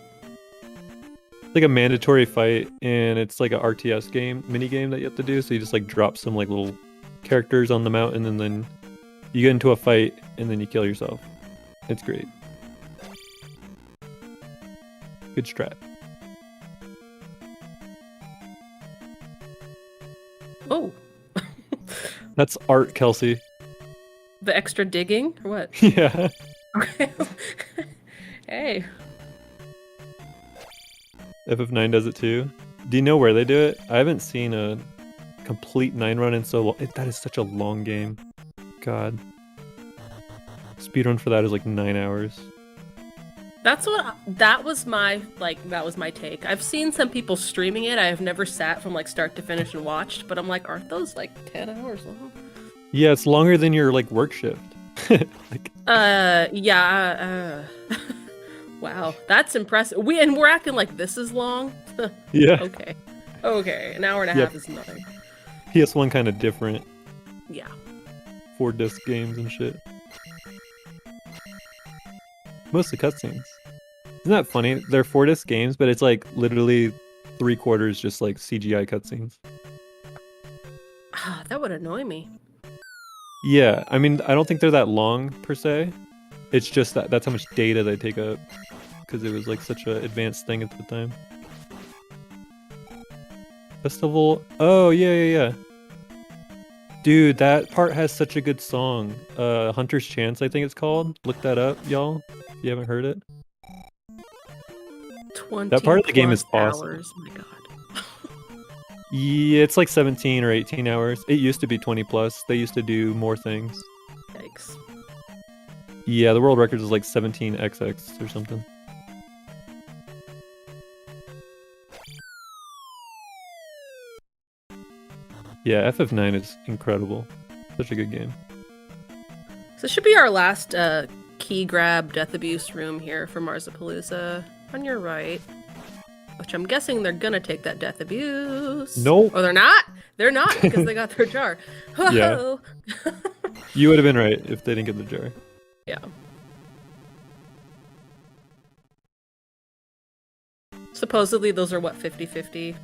It's like a mandatory fight, and it's like a RTS game, mini game that you have to do. So you just like drop some like little characters on the mountain, and then you get into a fight, and then you kill yourself. It's great. Good strat. Oh. That's art, Kelsey. The extra digging or what? Yeah. Okay. Hey. FF9 does it too. Do you know where they do it? I haven't seen a complete 9 run in so long. That is such a long game. God. Speedrun for that is like 9 hours. That was my take. I've seen some people streaming it. I have never sat from like start to finish and watched, but I'm like, aren't those like 10 hours long? Yeah, it's longer than your like work shift. Like, yeah. Wow, that's impressive. We're acting like this is long. yeah. Okay, an hour and a Yep. half is nothing. PS1 kind of different. Yeah. 4-disc games and shit. Mostly cutscenes. Isn't that funny? They're 4-disc games, but it's like literally 3/4 just like CGI cutscenes. That would annoy me. Yeah, I mean, I don't think they're that long per se. It's just that's how much data they take up because it was like such an advanced thing at the time. Festival. Oh yeah. Dude, that part has such a good song. Hunter's Chance, I think it's called. Look that up, y'all. If you haven't heard it. 20 That part of the game is plus awesome. hours. My God. Yeah, it's like 17 or 18 hours. It used to be 20 plus. They used to do more things. Yikes. Yeah, the world record is like 17xx or something. Yeah, FF9 is incredible. Such a good game. So this should be our last key grab death abuse room here for Marzapalooza. On your right. Which I'm guessing they're gonna take that death abuse. Nope. Or they're not. They're not because they got their jar. Whoa. Yeah. You would have been right if they didn't get the jar. Yeah. Supposedly those are what, 50-50?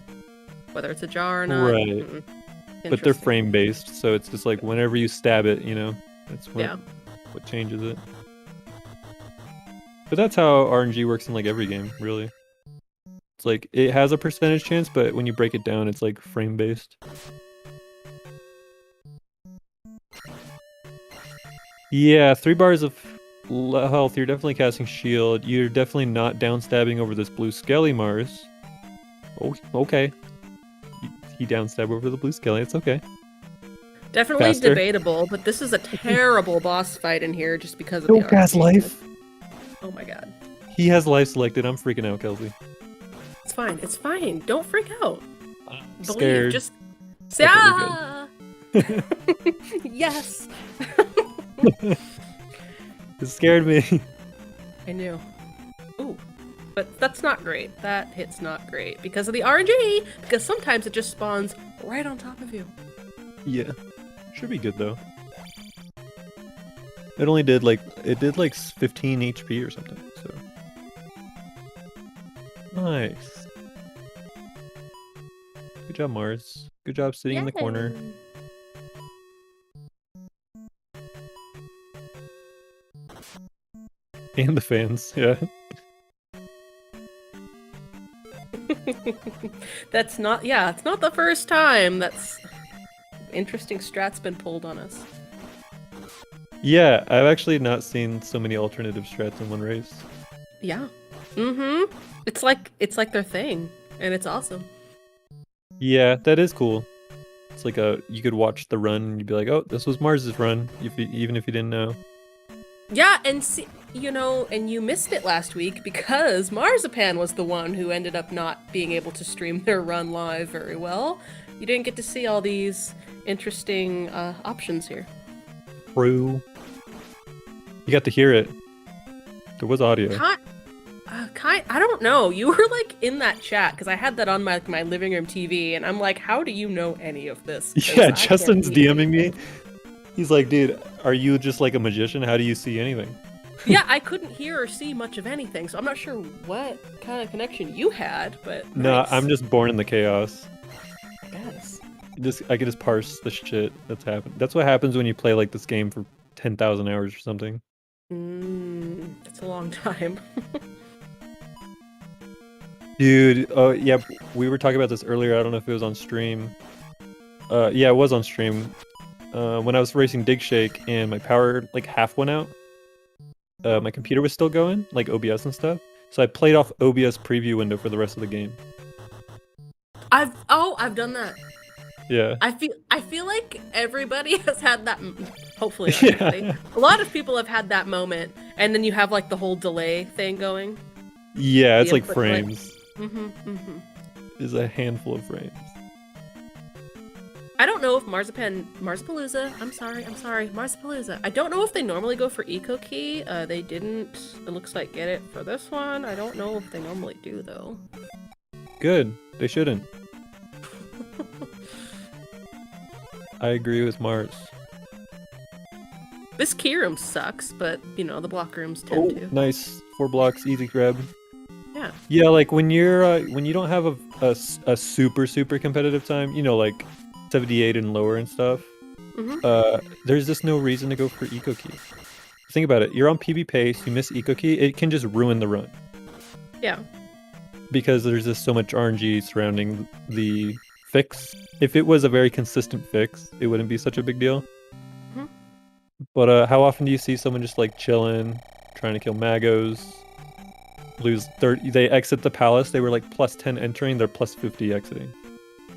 Whether it's a jar or not. Right. Mm-mm. But they're Interesting. frame based, so it's just like whenever you stab it, that's Yeah. what changes it. But that's how RNG works in like every game, really. It's like it has a percentage chance, but when you break it down, it's like frame based. Yeah, 3 bars of health. You're definitely casting shield. You're definitely not down stabbing over this blue skelly Mars. Oh, okay. he downstab over the blue skelly. It's okay. Definitely Faster. debatable, but this is a terrible boss fight in here just because of No the gas RPG. life. Oh my god. He has life selected. I'm freaking out, Kelsey. It's fine. It's fine. Don't freak out. I'm Believe. scared. Just say, Okay, yes. It scared me. I knew. Ooh. But that's not great. That hit's not great because of the RNG. Because sometimes it just spawns right on top of you. Yeah. Should be good though. It only did like 15 HP or something. So nice. Good job, Mars. Good job sitting in the corner. And the fans, yeah. That's not. Yeah, it's not the first time that's interesting strat's been pulled on us. Yeah, I've actually not seen so many alternative strats in one race. Yeah. Mm-hmm. It's like their thing, and it's awesome. Yeah, that is cool. It's like you could watch the run and you'd be like, oh, this was Mars's run, even if you didn't know. Yeah, and see, and you missed it last week because Marzipan was the one who ended up not being able to stream their run live very well. You didn't get to see all these interesting options here. True. You got to hear it. There was audio. I don't know. You were like in that chat because I had that on my living room TV, and I'm like, how do you know any of this? 'Cause Yeah, I Justin's can't see DMing me. anything. He's like, dude, are you just like a magician? How do you see anything? Yeah, I couldn't hear or see much of anything, so I'm not sure what kind of connection you had, but No, nice. I'm just born in the chaos. I guess. I can just parse the shit that's happened. That's what happens when you play like this game for 10,000 hours or something. That's a long time. Dude, oh yeah, we were talking about this earlier. I don't know if it was on stream. Yeah, it was on stream. When I was racing Dig Shake and my power like half went out. My computer was still going, like OBS and stuff. So I played off OBS preview window for the rest of the game. I've done that. Yeah. I feel like everybody has had that. Hopefully, not Yeah. everybody. A lot of people have had that moment, and then you have like the whole delay thing going. Yeah, it's The like input delay. frames. Mm-hmm. Is a handful of frames. I don't know if Marzapalooza. I'm sorry, Marzapalooza. I don't know if they normally go for Eco Key. They didn't. It looks like get it for this one. I don't know if they normally do though. Good. They shouldn't. I agree with Mars. This key room sucks, but the block rooms tend to. Nice. 4 blocks, easy grab. Yeah. Yeah, like when you don't have a super competitive time, like 78 and lower and stuff. Mm-hmm. There's just no reason to go for Eco Key. Think about it. You're on PB pace. You miss Eco Key. It can just ruin the run. Yeah. Because there's just so much RNG surrounding the fix. If it was a very consistent fix, it wouldn't be such a big deal. Mhm. But how often do you see someone just like chilling, trying to kill Magos, lose 30? They exit the palace. They were like plus 10 entering. They're plus 50 exiting.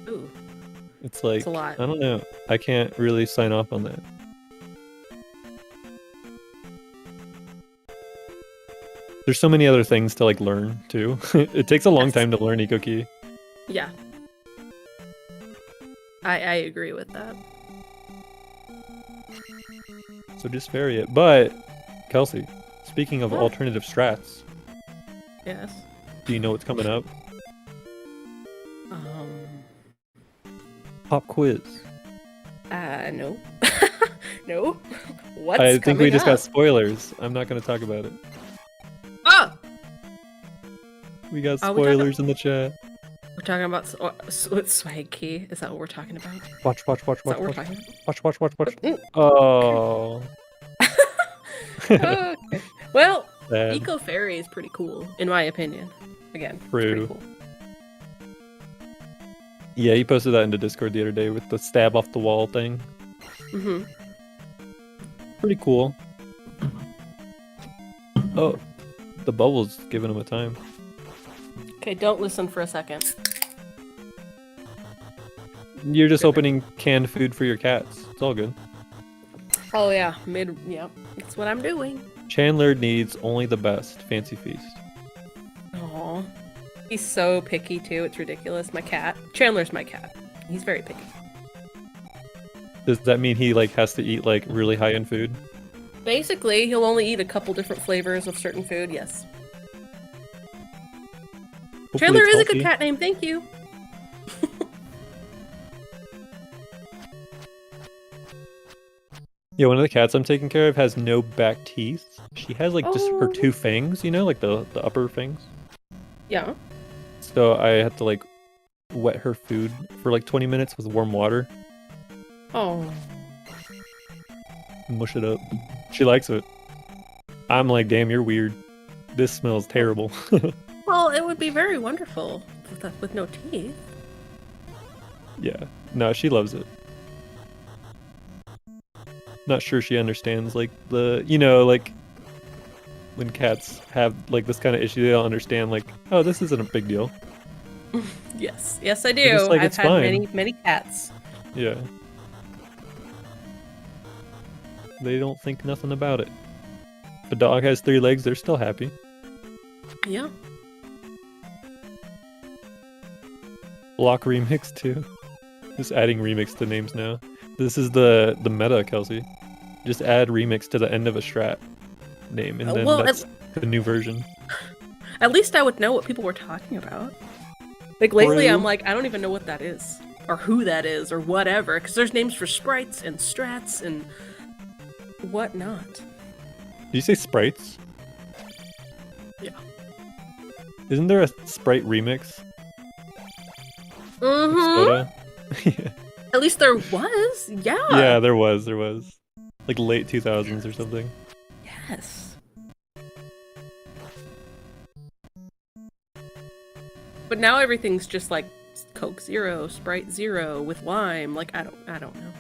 Ooh. It's like, That's a lot. I don't know. I can't really sign off on that. There's so many other things to like learn too. It takes a long Yes. time to learn Eco Key. Yeah. I agree with that. So just vary it. But, Kelsey, speaking of What? alternative strats, Yes. do you know what's coming up? Um. Pop quiz. No. No. What's I think we coming just got up? spoilers. I'm not going to talk about it. Oh! We got Are we talking- spoilers in the chat. We're talking about swag key. Is that what we're talking about? Is Watch. that what we're talking Watch. about? Oh. Okay. Well, Sad. Eco Fairy is pretty cool, in my opinion. Again, it's True. pretty cool. Yeah, he posted that into Discord the other day with the stab off the wall thing. Mm-hmm. Pretty cool. Oh, the bubble's giving him a time. Okay, don't listen for a second. You're just opening canned food for your cats. It's all good. Oh yeah, yep, that's what I'm doing. Chandler needs only the best. Fancy feast. Aw. He's so picky too, it's ridiculous. My cat. Chandler's my cat. He's very picky. Does that mean he like has to eat like really high-end food? Basically, he'll only eat a couple different flavors of certain food, yes. Hopefully Chandler it's is a good healthy. cat name, thank you. Yeah, one of the cats I'm taking care of has no back teeth. She has like just her Oh. 2 fangs, you know, like the upper fangs. Yeah. So I had to like wet her food for like 20 minutes with warm water, Oh. mush it up. She likes it. I'm like, damn, you're weird. This smells terrible. Well, it would be very wonderful with no teeth. Yeah, no, she loves it. Not sure she understands like the, you know, like when cats have like this kind of issue, they don't understand like, oh, this isn't a big deal. Yes, yes, I do. They're just like, I've "It's had fine." many cats. Yeah. They don't think nothing about it. If a dog has 3 legs, they're still happy. Yeah. Block remix too. Just adding remix to names now. This is the meta, Kelsey. Just add remix to the end of a strat name, and then Well, that's the new version. At least I would know what people were talking about. Like lately, True. I'm like, I don't even know what that is, or who that is, or whatever, because there's names for sprites and strats and whatnot. Did you say sprites? Yeah. Isn't there a sprite remix? Mm-hmm. Soda? Yeah. At least there was. Yeah. Yeah, there was. Like late 2000s or something. Yes. But now everything's just like Coke Zero, Sprite Zero with lime. Like I don't know.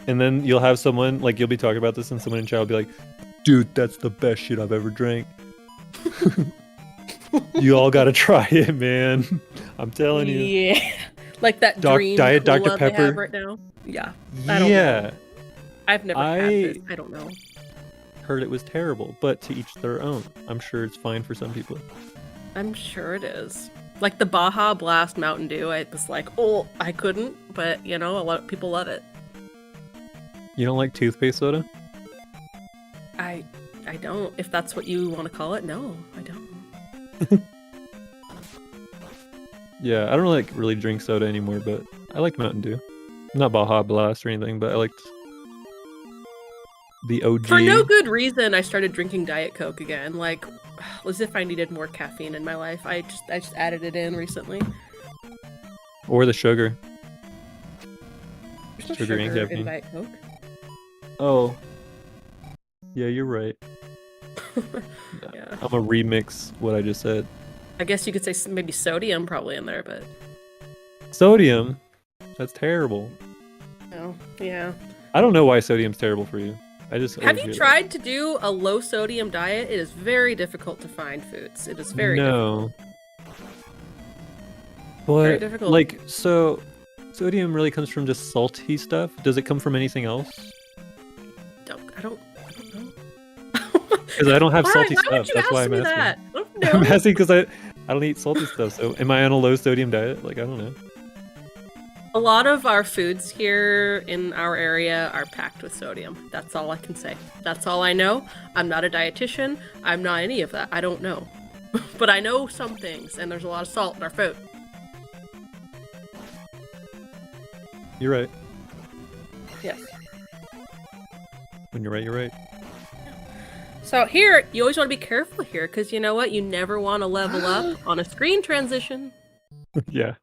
And then you'll have someone, like you'll be talking about this and someone in chat will be like, dude, that's the best shit I've ever drank. You all gotta try it, man. I'm telling you. Yeah. Like that dream Diet Dr. cola they have Pepper. right now. Yeah. I don't Yeah. know. I've never had this. I don't know. Heard it was terrible, but to each their own. I'm sure it's fine for some people. I'm sure it is. Like the Baja Blast Mountain Dew, I was like, oh, I couldn't, but you know, a lot of people love it. You don't like toothpaste soda? I don't. If that's what you want to call it, no, I don't. Yeah, I don't really drink soda anymore, but I like Mountain Dew. Not Baja Blast or anything, but I liked the OG. For no good reason, I started drinking Diet Coke again. Like, as if I needed more caffeine in my life. I just added it in recently. Or the sugar. There's no Sugar and sugar in caffeine. Diet Coke. Oh. Yeah, you're right. Yeah. I'm gonna remix what I just said. I guess you could say maybe sodium probably in there, but Sodium? That's terrible. no. Yeah. I don't know why sodium's terrible for you. I just Have you tried to do a low sodium diet? It is very difficult to find foods. It is very difficult. But Very difficult. like, so sodium really comes from just salty stuff? Does it come from anything else? I don't know. Because I don't have salty Why stuff. would you That's ask why I'm me asking. that? I don't I'm know. asking because I don't eat salty stuff. So am I on a low sodium diet? Like, I don't know. A lot of our foods here in our area are packed with sodium. That's all I can say. That's all I know. I'm not a dietitian. I'm not any of that. I don't know. But I know some things, and there's a lot of salt in our food. You're right. Yes. When you're right, you're right. So here, you always want to be careful here, because you know what? You never want to level up on a screen transition, Yeah.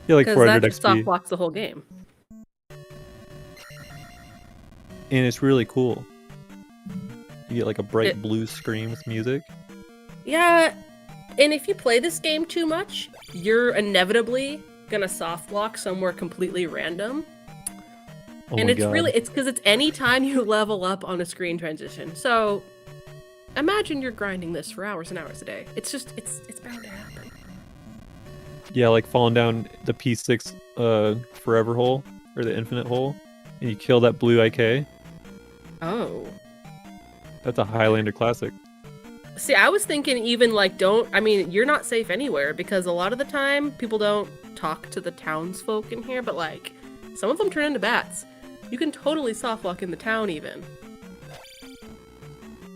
Yeah, like because that 400 just soft XP. blocks the whole game. And it's really cool. You get like a bright blue screen with music. Yeah, and if you play this game too much, you're inevitably gonna soft lock somewhere completely random. Oh And my it's God. really, it's because it's any time you level up on a screen transition. So imagine you're grinding this for hours and hours a day. It's just, it's bound to happen. Yeah, like falling down the P6 forever hole or the infinite hole, and you kill that blue IK. Oh. That's a Highlander classic. See, I was thinking even like I mean, you're not safe anywhere because a lot of the time people don't talk to the townsfolk in here, but like some of them turn into bats. You can totally softlock in the town even.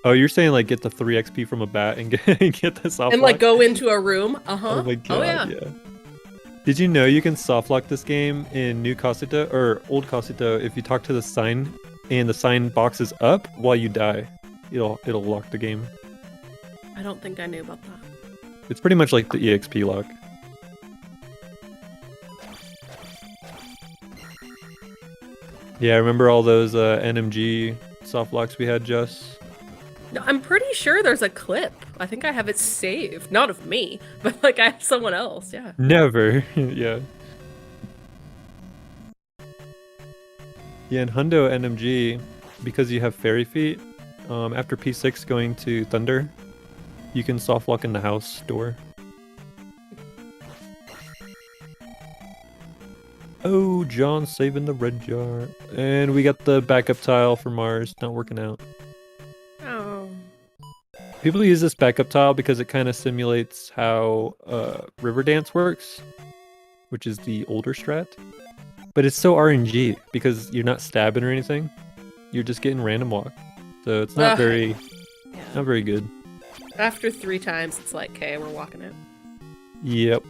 Oh, you're saying like get the 3 XP from a bat and get the softlock? And like go into a room. Oh my god, Oh yeah. Did you know you can softlock this game in New Cosita or Old Cosita if you talk to the sign and the sign box is up while you die? It'll lock the game. I don't think I knew about that. It's pretty much like the EXP lock. Yeah, remember all those NMG soft locks we had, Jess? No, I'm pretty sure there's a clip. I think I have it saved. Not of me, but like I have someone else, yeah. Never, yeah. Yeah, in Hundo NMG, because you have fairy feet, after P6 going to Thunder, you can soft lock in the house door. Oh, John saving the red jar. And we got the backup tile for Mars, not working out. Oh. People use this backup tile because it kind of simulates how River Dance works, which is the older strat. But it's so RNG because you're not stabbing or anything. You're just getting random walk. So it's not very good. After 3 times, it's like, okay, we're walking it. Yep.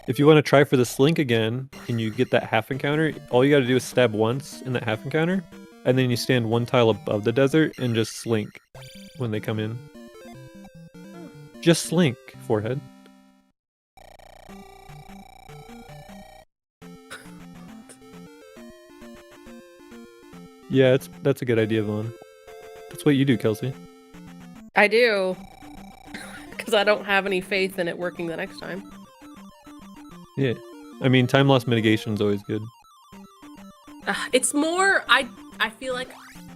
If you want to try for the slink again, and you get that half encounter, all you got to do is stab once in that half encounter, and then you stand 1 tile above the desert and just slink when they come in. Just slink, forehead. Yeah, that's a good idea, Vaughn. That's what you do, Kelsey. I do. Because I don't have any faith in it working the next time. Yeah. I mean, time loss mitigation is always good. It's more, I feel like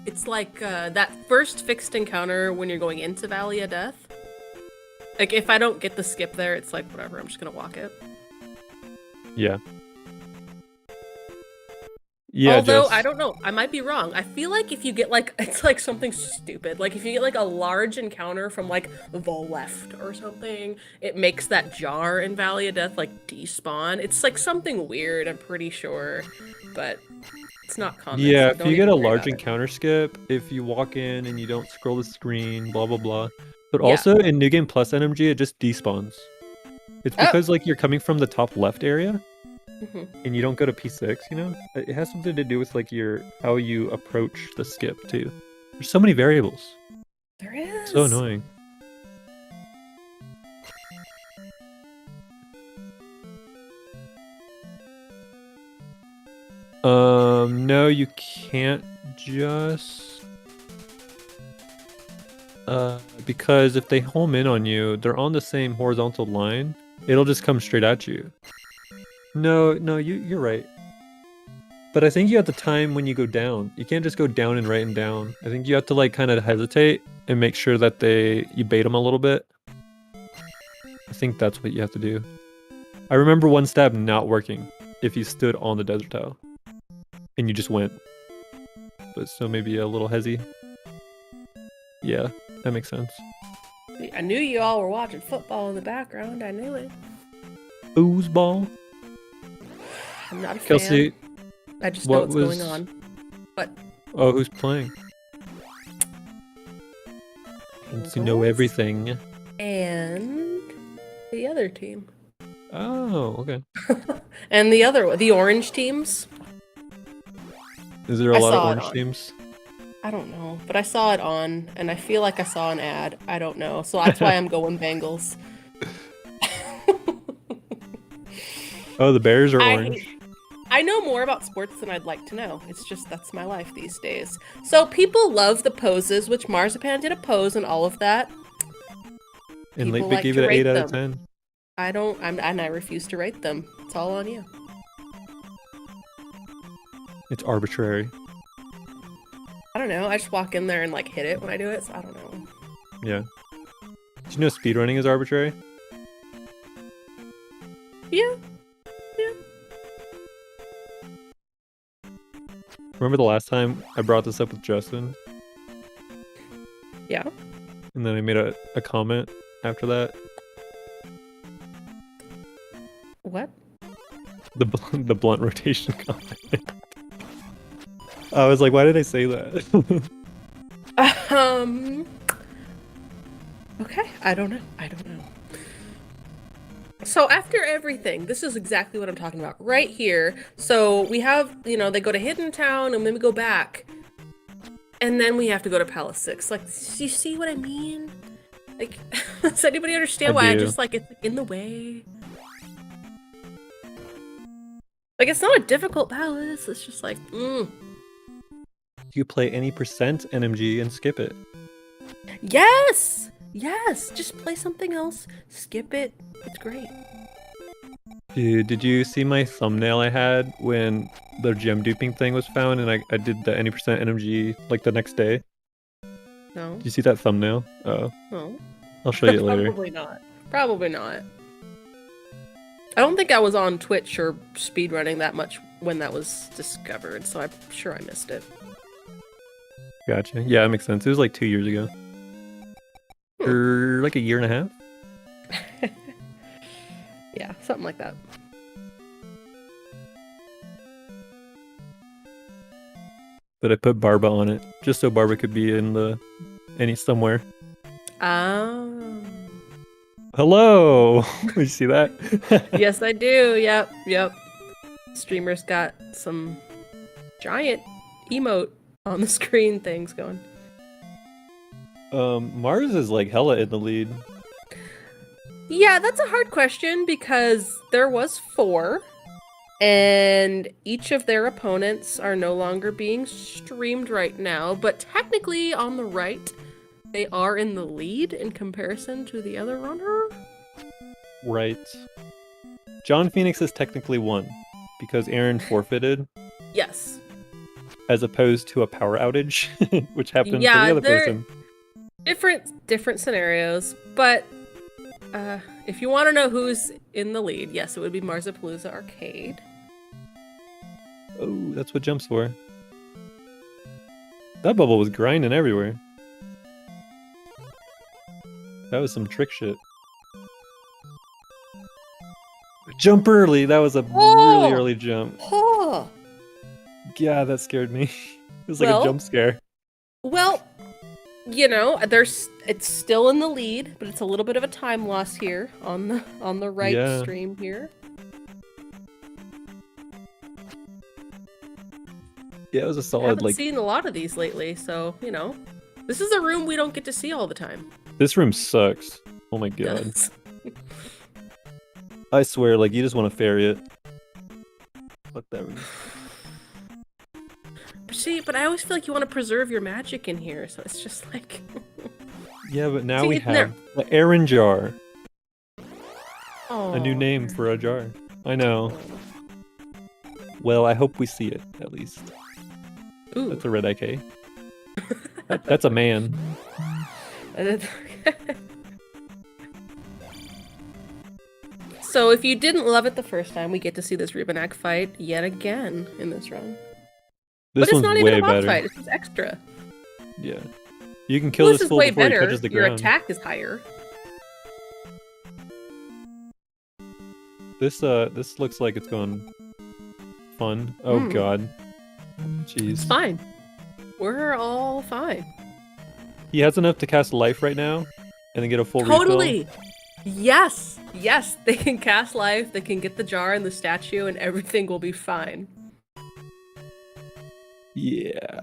it's like that first fixed encounter when you're going into Valley of Death. Like, if I don't get the skip there, it's like, whatever, I'm just gonna walk it. Yeah. Yeah, although, Jess. I don't know, I might be wrong. I feel like if you get like, it's like something stupid. Like if you get like a large encounter from like the left or something, it makes that jar in Valley of Death like despawn. It's like something weird, I'm pretty sure. But it's not common. Yeah, so if you get a large encounter skip, if you walk in and you don't scroll the screen, blah blah blah. But also in New Game Plus NMG, it just despawns. It's because like you're coming from the top left area. And you don't go to P6, you know? It has something to do with like how you approach the skip too. There's so many variables. There is. So annoying. No, you can't just because if they home in on you, they're on the same horizontal line. It'll just come straight at you. No, you're right. But I think you have to time when you go down. You can't just go down and right and down. I think you have to like kind of hesitate and make sure that you bait them a little bit. I think that's what you have to do. I remember one stab not working if you stood on the desert tile and you just went. But so maybe a little hezzy. Yeah, that makes sense. I knew you all were watching football in the background. I knew it. Foosball. I'm not a Kelsey, fan. I just know what's going on. What? Oh, who's playing? You know everything. And the other team. Oh, okay. And the orange teams. Is there a lot of orange teams? I don't know, but I saw it on, and I feel like I saw an ad. I don't know, so that's why I'm going Bengals. Oh, the Bears are orange. I know more about sports than I'd like to know. It's just, that's my life these days. So people love the poses, which Marzipan did a pose and all of that. And Late Vic gave it an 8 out of 10. I don't, and I refuse to rate them. It's all on you. It's arbitrary. I don't know. I just walk in there and like hit it when I do it, so I don't know. Yeah. Do you know speedrunning is arbitrary? Yeah. Remember the last time I brought this up with Justin? Yeah. And then I made a comment after that. What? The blunt rotation comment. I was like, why did I say that? Okay, I don't know. So after everything, this is exactly what I'm talking about right here. So we have, they go to Hidden Town and then we go back. And then we have to go to Palace 6. Like, do you see what I mean? Like, does anybody understand why I just, like, it's in the way? Like, it's not a difficult palace. It's just like, You play any percent NMG and skip it. Yes! Yes! Just play something else. Skip it. It's great. Dude, did you see my thumbnail I had when the gem duping thing was found and I did the any percent NMG like the next day? No. Did you see that thumbnail? Oh. No. I'll show you later. Probably not. Probably not. I don't think I was on Twitch or speedrunning that much when that was discovered, so I'm sure I missed it. Gotcha. Yeah, that makes sense. It was like 2 years ago. Or like a year and a half. Yeah, something like that. But I put Barba on it just so Barba could be in the somewhere. Oh. Hello. Did you see that? Yes, I do. Yep. Streamer's got some giant emote on the screen things going. Mars is like hella in the lead. Yeah, that's a hard question because there was 4 and each of their opponents are no longer being streamed right now, but technically on the right, they are in the lead in comparison to the other runner. Right. John Phoenix is technically won because Aaron forfeited. Yes. As opposed to a power outage, which happened to the other person. Different scenarios, but if you want to know who's in the lead, yes, it would be Marzapalooza Arcade. Oh, that's what jumps for. That bubble was grinding everywhere. That was some trick shit. Jump early! That was a really early jump. Oh. Yeah, that scared me. It was like a jump scare. Well, it's still in the lead, but it's a little bit of a time loss here on the right stream here. Yeah, it was a solid. I haven't seen a lot of these lately, so this is a room we don't get to see all the time. This room sucks. Oh my god. Yes. I swear, like you just want to ferry it. Fuck that room. But I always feel like you want to preserve your magic in here, so it's just like... Yeah, but now we have the Aaron jar. Oh, a new name for a jar. I know. Well, I hope we see it, at least. Ooh. That's a red IK. That's a man. So if you didn't love it the first time, we get to see this Rubenak fight yet again in this run. This but it's not even a boss better. fight, it's just extra. Yeah. You can kill this fool way before better. he touches the Your ground. attack is higher. This looks like it's going fun. Oh god. Jeez. It's fine. We're all fine. He has enough to cast life right now and then get a full Totally. refill. Yes. Yes, they can cast life, they can get the jar and the statue, and everything will be fine. Yeah.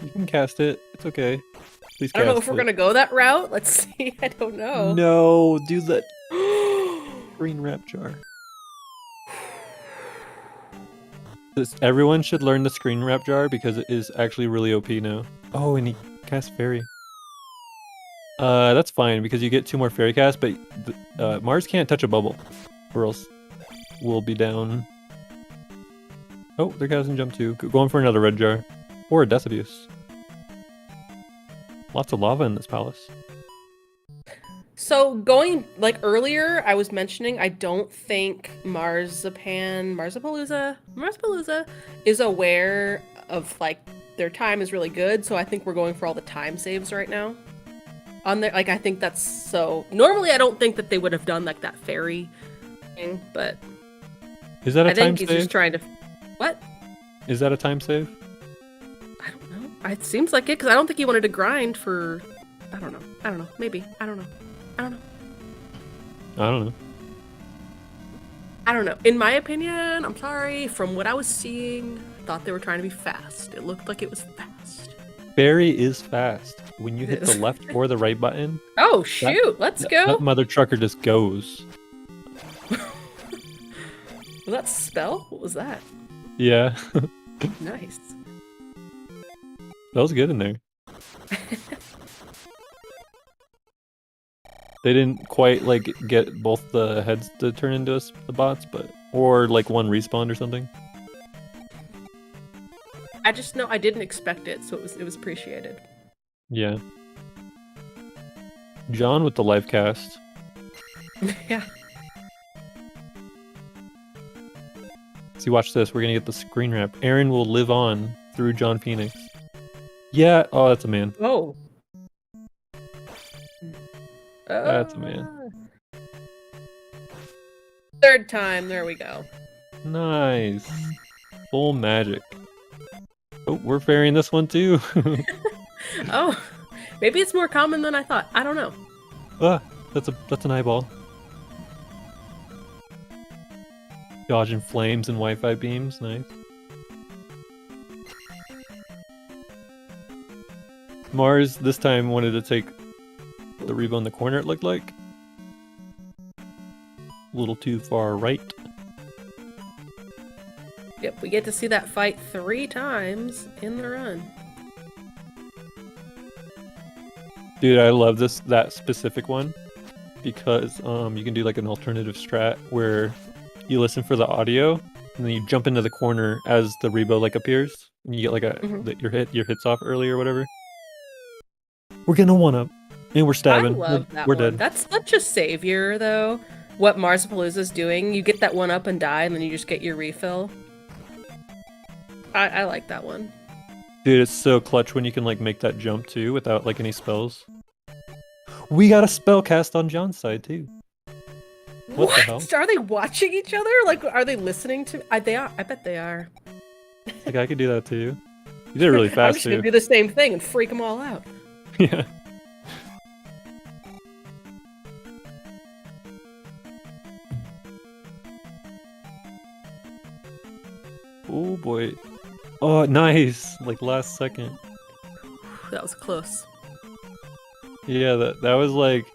You can cast it. It's okay. Please cast it. I don't know if we're gonna go that route. Let's see. I don't know. No, do that green wrap jar. Everyone should learn the screen wrap jar because it is actually really OP now. Oh, and he cast fairy. That's fine because you get 2 more fairy casts, but Mars can't touch a bubble, or else we'll be down. Oh, they're casting jump too. Going for another red jar or a death abuse. Lots of lava in this palace. So going like earlier, I was mentioning I don't think Marzapalooza is aware of like their time is really good. So I think we're going for all the time saves right now. On there, like I think that's so. Normally, I don't think that they would have done like that fairy thing, but Is that a I time think he's save? just trying to. What? Is that a time save? I don't know. It seems like it because I don't think he wanted to grind for. I don't know. Maybe. I don't know. I don't know. I don't know. In my opinion, I'm sorry. From what I was seeing, I thought they were trying to be fast. It looked like it was fast. Fairy is fast. When you hit the left or the right button. Oh shoot! Let's go. That mother trucker just goes. Was that spell? What was that? Yeah. Nice. That was good in there. They didn't quite like get both the heads to turn into the bots, but or like one respawn or something. I just know I didn't expect it, so it was appreciated. Yeah. John with the live cast. Yeah. See, watch this. We're gonna get the screen wrap. Aaron will live on through John Phoenix. Yeah. Oh, that's a man. Oh. That's a man. Third time. There we go. Nice. Full magic. Oh, we're fairying this one too. Oh, maybe it's more common than I thought. I don't know. Ah, that's an eyeball. Dodging flames and Wi-Fi beams, nice. Mars this time wanted to take the Rebo in the corner, it looked like. A little too far right. Yep, we get to see that fight 3 times in the run. Dude, I love that specific one because you can do like an alternative strat where you listen for the audio and then you jump into the corner as the Rebo like appears and you get like your hits off early or whatever. We're getting a 1-up and we're stabbing. I love that we're one. dead. That's such a savior though. What Marzapalooza's doing, you get that 1-up and die and then you just get your refill. I like that one. Dude, it's so clutch when you can like make that jump too without like any spells. We got a spell cast on John's side too. What the hell? Are they watching each other? Like, are they listening to? They are. I bet they are. Like I could do that too. You did it really I'm fast just gonna too. do the same thing and freak them all out. Yeah. Oh boy. Oh, nice. Like last second. That was close. Yeah, that was like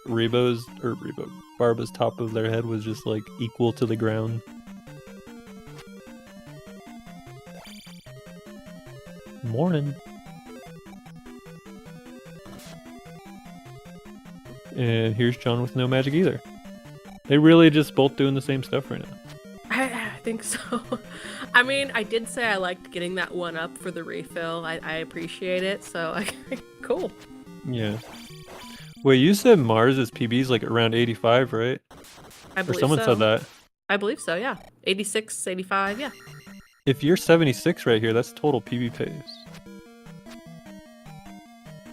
Barba's top of their head was just like equal to the ground. Morning. And here's John with no magic either. They really just both doing the same stuff right now. I think so. I mean, I did say I liked getting that 1-up for the refill. I appreciate it. So, cool. Yeah. Wait, you said Mars's PB's like around 85, right? I believe Or someone so. said that. I believe so, yeah. 86, 85, yeah. If you're 76 right here, that's total PB pace.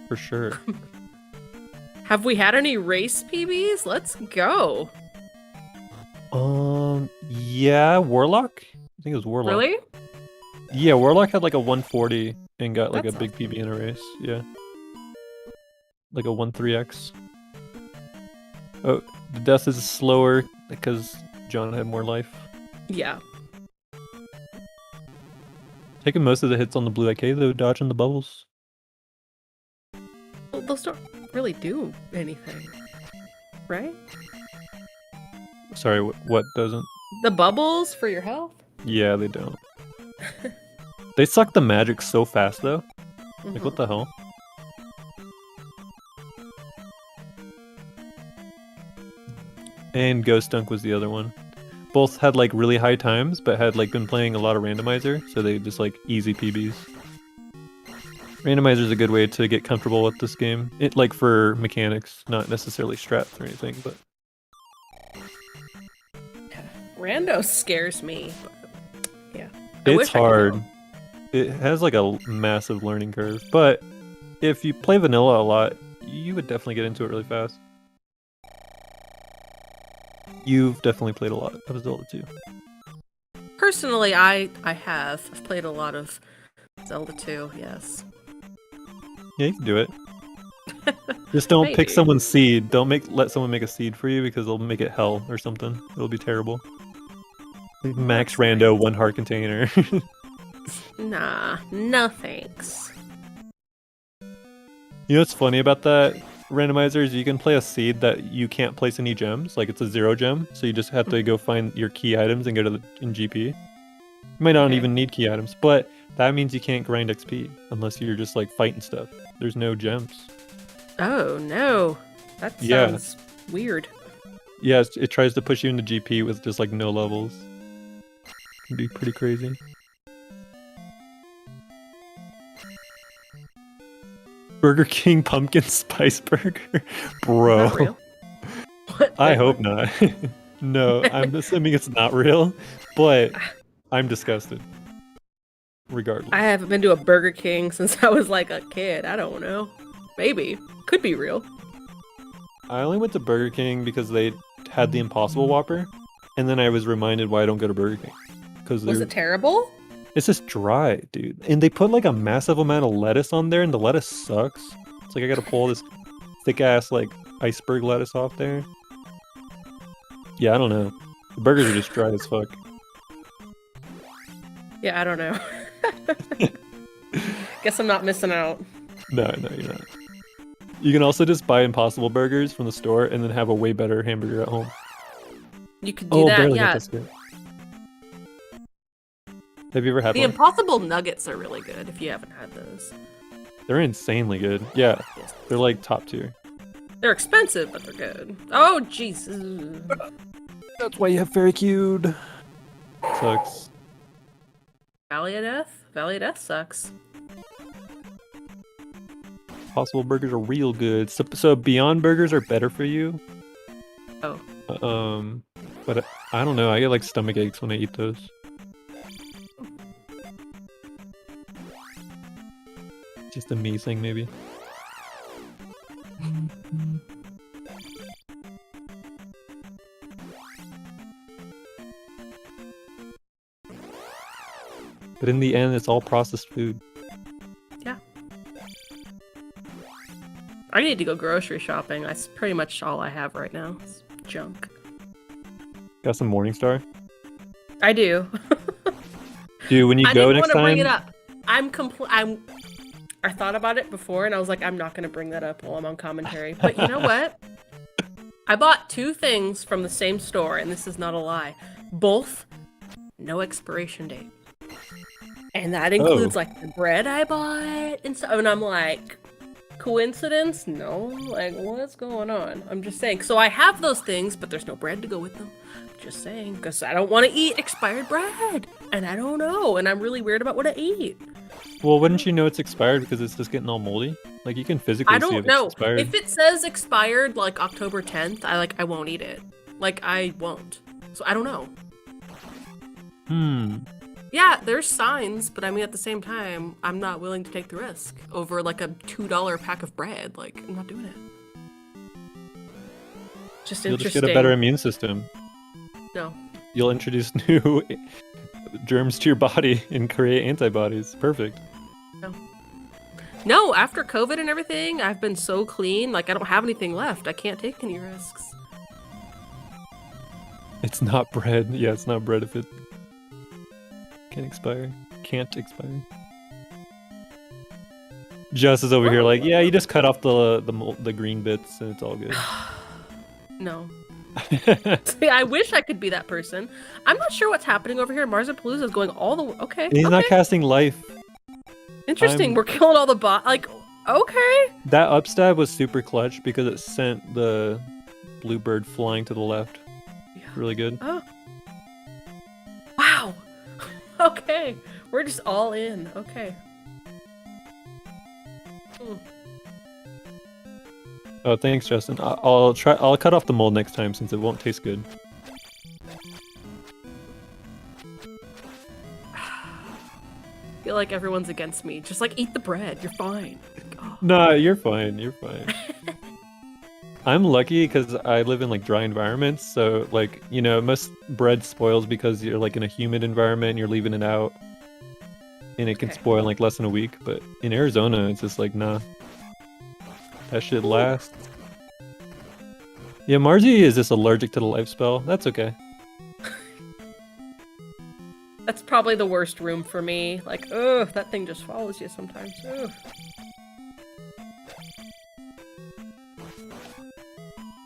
For sure. Have we had any race PBs? Let's go. Yeah, Warlock? I think it was Warlock. Really? Yeah, Warlock had like a 140 and got like That's a big PB in a race. Yeah. Like a 1-3x. Oh, the death is slower because John had more life. Yeah. Taking most of the hits on the blue AK though, dodging the bubbles. Well, those don't really do anything, right? Sorry, what doesn't? The bubbles for your health? Yeah, they don't. They suck the magic so fast though. Like what the hell? And Ghost Dunk was the other one. Both had like really high times, but had like been playing a lot of randomizer, so they just like easy PBs. Randomizer is a good way to get comfortable with this game. It like for mechanics, not necessarily strats or anything, but Rando scares me. But yeah, it's hard. It has like a massive learning curve, but if you play vanilla a lot, you would definitely get into it really fast. You've definitely played a lot of Zelda 2. Personally, I have. I've played a lot of Zelda 2, yes. Yeah, you can do it. Just don't pick Maybe. someone's seed. Don't let someone make a seed for you because they'll make it hell or something. It'll be terrible. Max rando, 1 heart container. Nah, no thanks. You know what's funny about that randomizer is you can play a seed that you can't place any gems. Like it's a 0 gem, so you just have to go find your key items and go to in GP. You might not even need key items, but that means you can't grind XP unless you're just like fighting stuff. There's no gems. Oh no, that sounds weird. Yeah, it tries to push you into GP with just like no levels. It'd be pretty crazy. Burger King pumpkin spice burger, bro. Not real. What? I hope not. No, I'm assuming it's not real, but I'm disgusted. Regardless. I haven't been to a Burger King since I was like a kid. I don't know. Maybe. Could be real. I only went to Burger King because they had the Impossible Whopper, and then I was reminded why I don't go to Burger King. Was it terrible? It's just dry, dude. And they put like a massive amount of lettuce on there, and the lettuce sucks. It's like I gotta pull this thick ass like iceberg lettuce off there. Yeah, I don't know. The burgers are just dry as fuck. Yeah, I don't know. Guess I'm not missing out. No, you're not. You can also just buy Impossible Burgers from the store and then have a way better hamburger at home. You could do that, barely, yeah. that's good. Have you ever had The one? Impossible Nuggets are really good if you haven't had those. They're insanely good. Yeah, Yes. they're like top tier. They're expensive, but they're good. Oh, jeez. That's why you have Fairy Cube. Sucks. Valley of Death? Valley of Death sucks. Impossible Burgers are real good. So Beyond Burgers are better for you. Oh. But I don't know. I get like stomach aches when I eat those. Just a me thing, maybe. But in the end, it's all processed food. Yeah. I need to go grocery shopping. That's pretty much all I have right now. It's junk. Got some Morningstar? I do. Dude, when you I go didn't next want to time... bring it up. I thought about it before, and I was like, I'm not going to bring that up while I'm on commentary. But you know what? I bought 2 things from the same store, and this is not a lie. Both, no expiration date. And that includes, like, the bread I bought and stuff. And I'm like, coincidence? No. Like, what's going on? I'm just saying. So I have those things, but there's no bread to go with them. Just saying. Because I don't want to eat expired bread. And I don't know. And I'm really weird about what I eat. Well, wouldn't you know it's expired because it's just getting all moldy? Like, you can physically I see don't if know. it's expired. If it says expired, like, October 10th, I won't eat it. Like, I won't. So I don't know. Yeah, there's signs, but I mean, at the same time, I'm not willing to take the risk over, like, a $2 pack of bread. Like, I'm not doing it. Just You'll interesting. just get a better immune system. No. You'll introduce new germs to your body and create antibodies. Perfect. No, after COVID and everything, I've been so clean. Like, I don't have anything left. I can't take any risks. It's not bread. Yeah, it's not bread if it can't expire. Can't expire. Jess is over here like, yeah, you just cut off the green bits and it's all good. No. See, I wish I could be that person. I'm not sure what's happening over here. Marzapalooza is going all the way. Okay. He's not casting life. Interesting. We're killing all the like, okay. That upstab was super clutch because it sent the bluebird flying to the left. Yeah. Really good. Oh. Wow. Okay. We're just all in. Okay. Oh, thanks, Justin. I'll try. I'll cut off the mold next time since it won't taste good. I feel like everyone's against me. Just like eat the bread. You're fine. Oh. Nah, you're fine. You're fine. I'm lucky because I live in like dry environments, so like most bread spoils because you're like in a humid environment and you're leaving it out, and it can spoil in like less than a week. But in Arizona, it's just like nah, that shit lasts. Yeah, Marzi is just allergic to the life spell. That's okay. That's probably the worst room for me. Like, ugh, that thing just follows you sometimes. Ugh.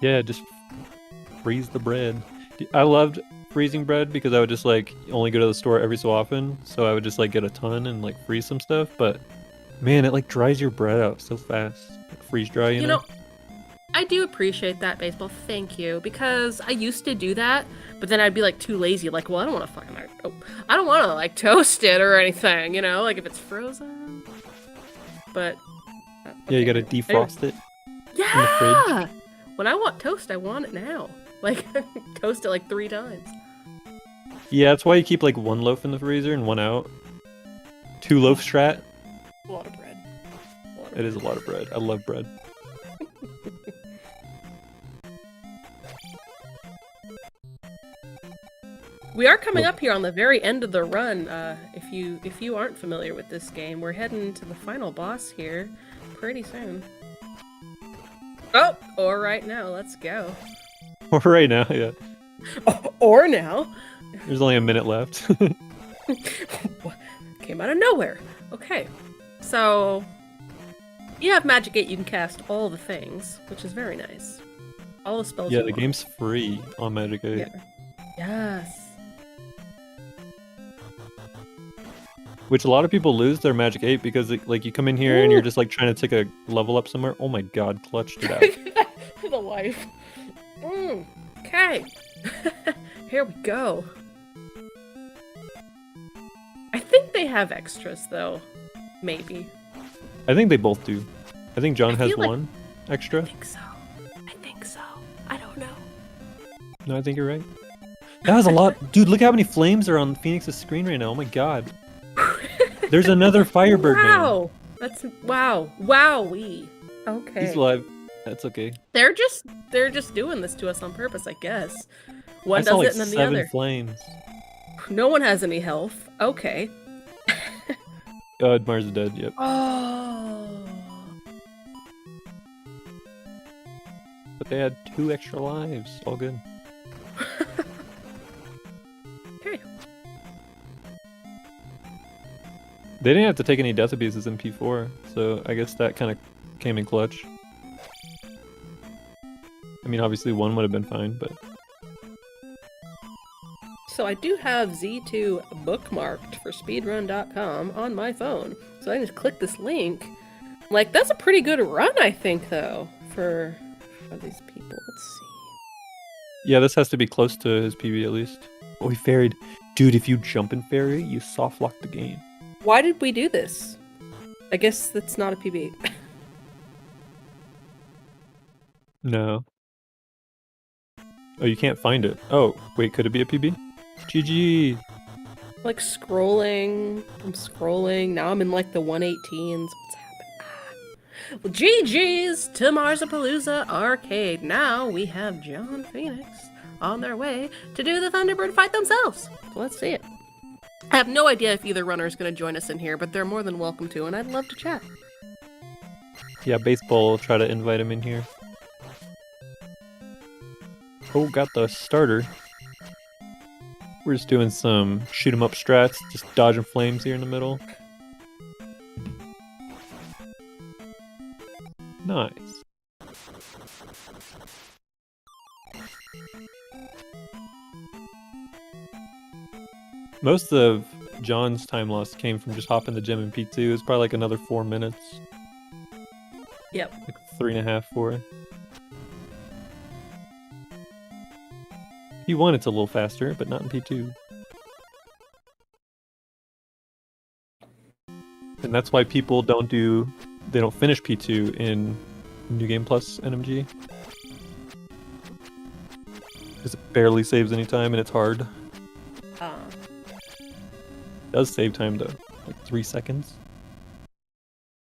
Yeah, just freeze the bread. I loved freezing bread because I would just like only go to the store every so often, so I would just like get a ton and like freeze some stuff. But man, it like dries your bread out so fast. Like, freeze dry, you know? I do appreciate that, Baseball. Thank you, because I used to do that, but then I'd be like too lazy. Like, well, I don't want to I don't want to like toast it or anything, like if it's frozen. But yeah, you gotta defrost it. Yeah. In the fridge. When I want toast, I want it now. Like, toast it like 3 times. Yeah, that's why you keep like 1 loaf in the freezer and 1 out. 2 loaf strat. A lot of bread. It is a lot of bread. I love bread. We are coming up here on the very end of the run. If you aren't familiar with this game, we're heading to the final boss here pretty soon. Oh, or right now, let's go. Or right now, yeah. Or now. There's only a minute left. Came out of nowhere. Okay, so you have Magic 8, you can cast all the things, which is very nice. All the spells. Yeah, the game's free on Magic 8. Yeah. Yes. Which a lot of people lose their Magic 8 because like you come in here and you're just like trying to take a level up somewhere. Oh my god, clutched it out. The life. Okay. Here we go. I think they have extras though. Maybe. I think they both do. I think John has feel like- 1 extra. I think so. I don't know. No, I think you're right. That was a lot. Dude, look how many flames are on Phoenix's screen right now. Oh my god. There's another Firebird man. Wow. That's wow. Wowee. Okay. He's alive. That's okay. They're just doing this to us on purpose, I guess. One I saw does like it and then the 7 other. flames. No one has any health. Okay. Mars is dead, yep. Oh. But they had 2 extra lives. All good. Okay. They didn't have to take any death abuses in P4, so I guess that kind of came in clutch. I mean, obviously 1 would have been fine, but... So I do have Z2 bookmarked for speedrun.com on my phone. So I can just click this link. Like, that's a pretty good run, I think, though, for these people. Let's see. Yeah, this has to be close to his PB at least. Oh, he ferried. Dude, if you jump in ferry, you soft lock the game. Why did we do this? I guess that's not a PB. No. Oh, you can't find it. Oh, wait, could it be a PB? GG! Like scrolling, I'm scrolling, now I'm in like the 118s, what's happening? Well, GG's to Marzapalooza Arcade. Now we have John Phoenix on their way to do the Thunderbird fight themselves. So let's see it. I have no idea if either runner is going to join us in here, but they're more than welcome to, and I'd love to chat. Yeah, Baseball will try to invite him in here. Oh, got the starter. We're just doing some shoot 'em up strats, just dodging flames here in the middle. Nice. Most of John's time loss came from just hopping the gym in P2. It was probably like another 4 minutes. Yep. Like 3.5, 4. P1 it's a little faster, but not in P2. And that's why people don't do they don't finish P2 in New Game Plus NMG. Because it barely saves any time and it's hard. It does save time though, like 3 seconds.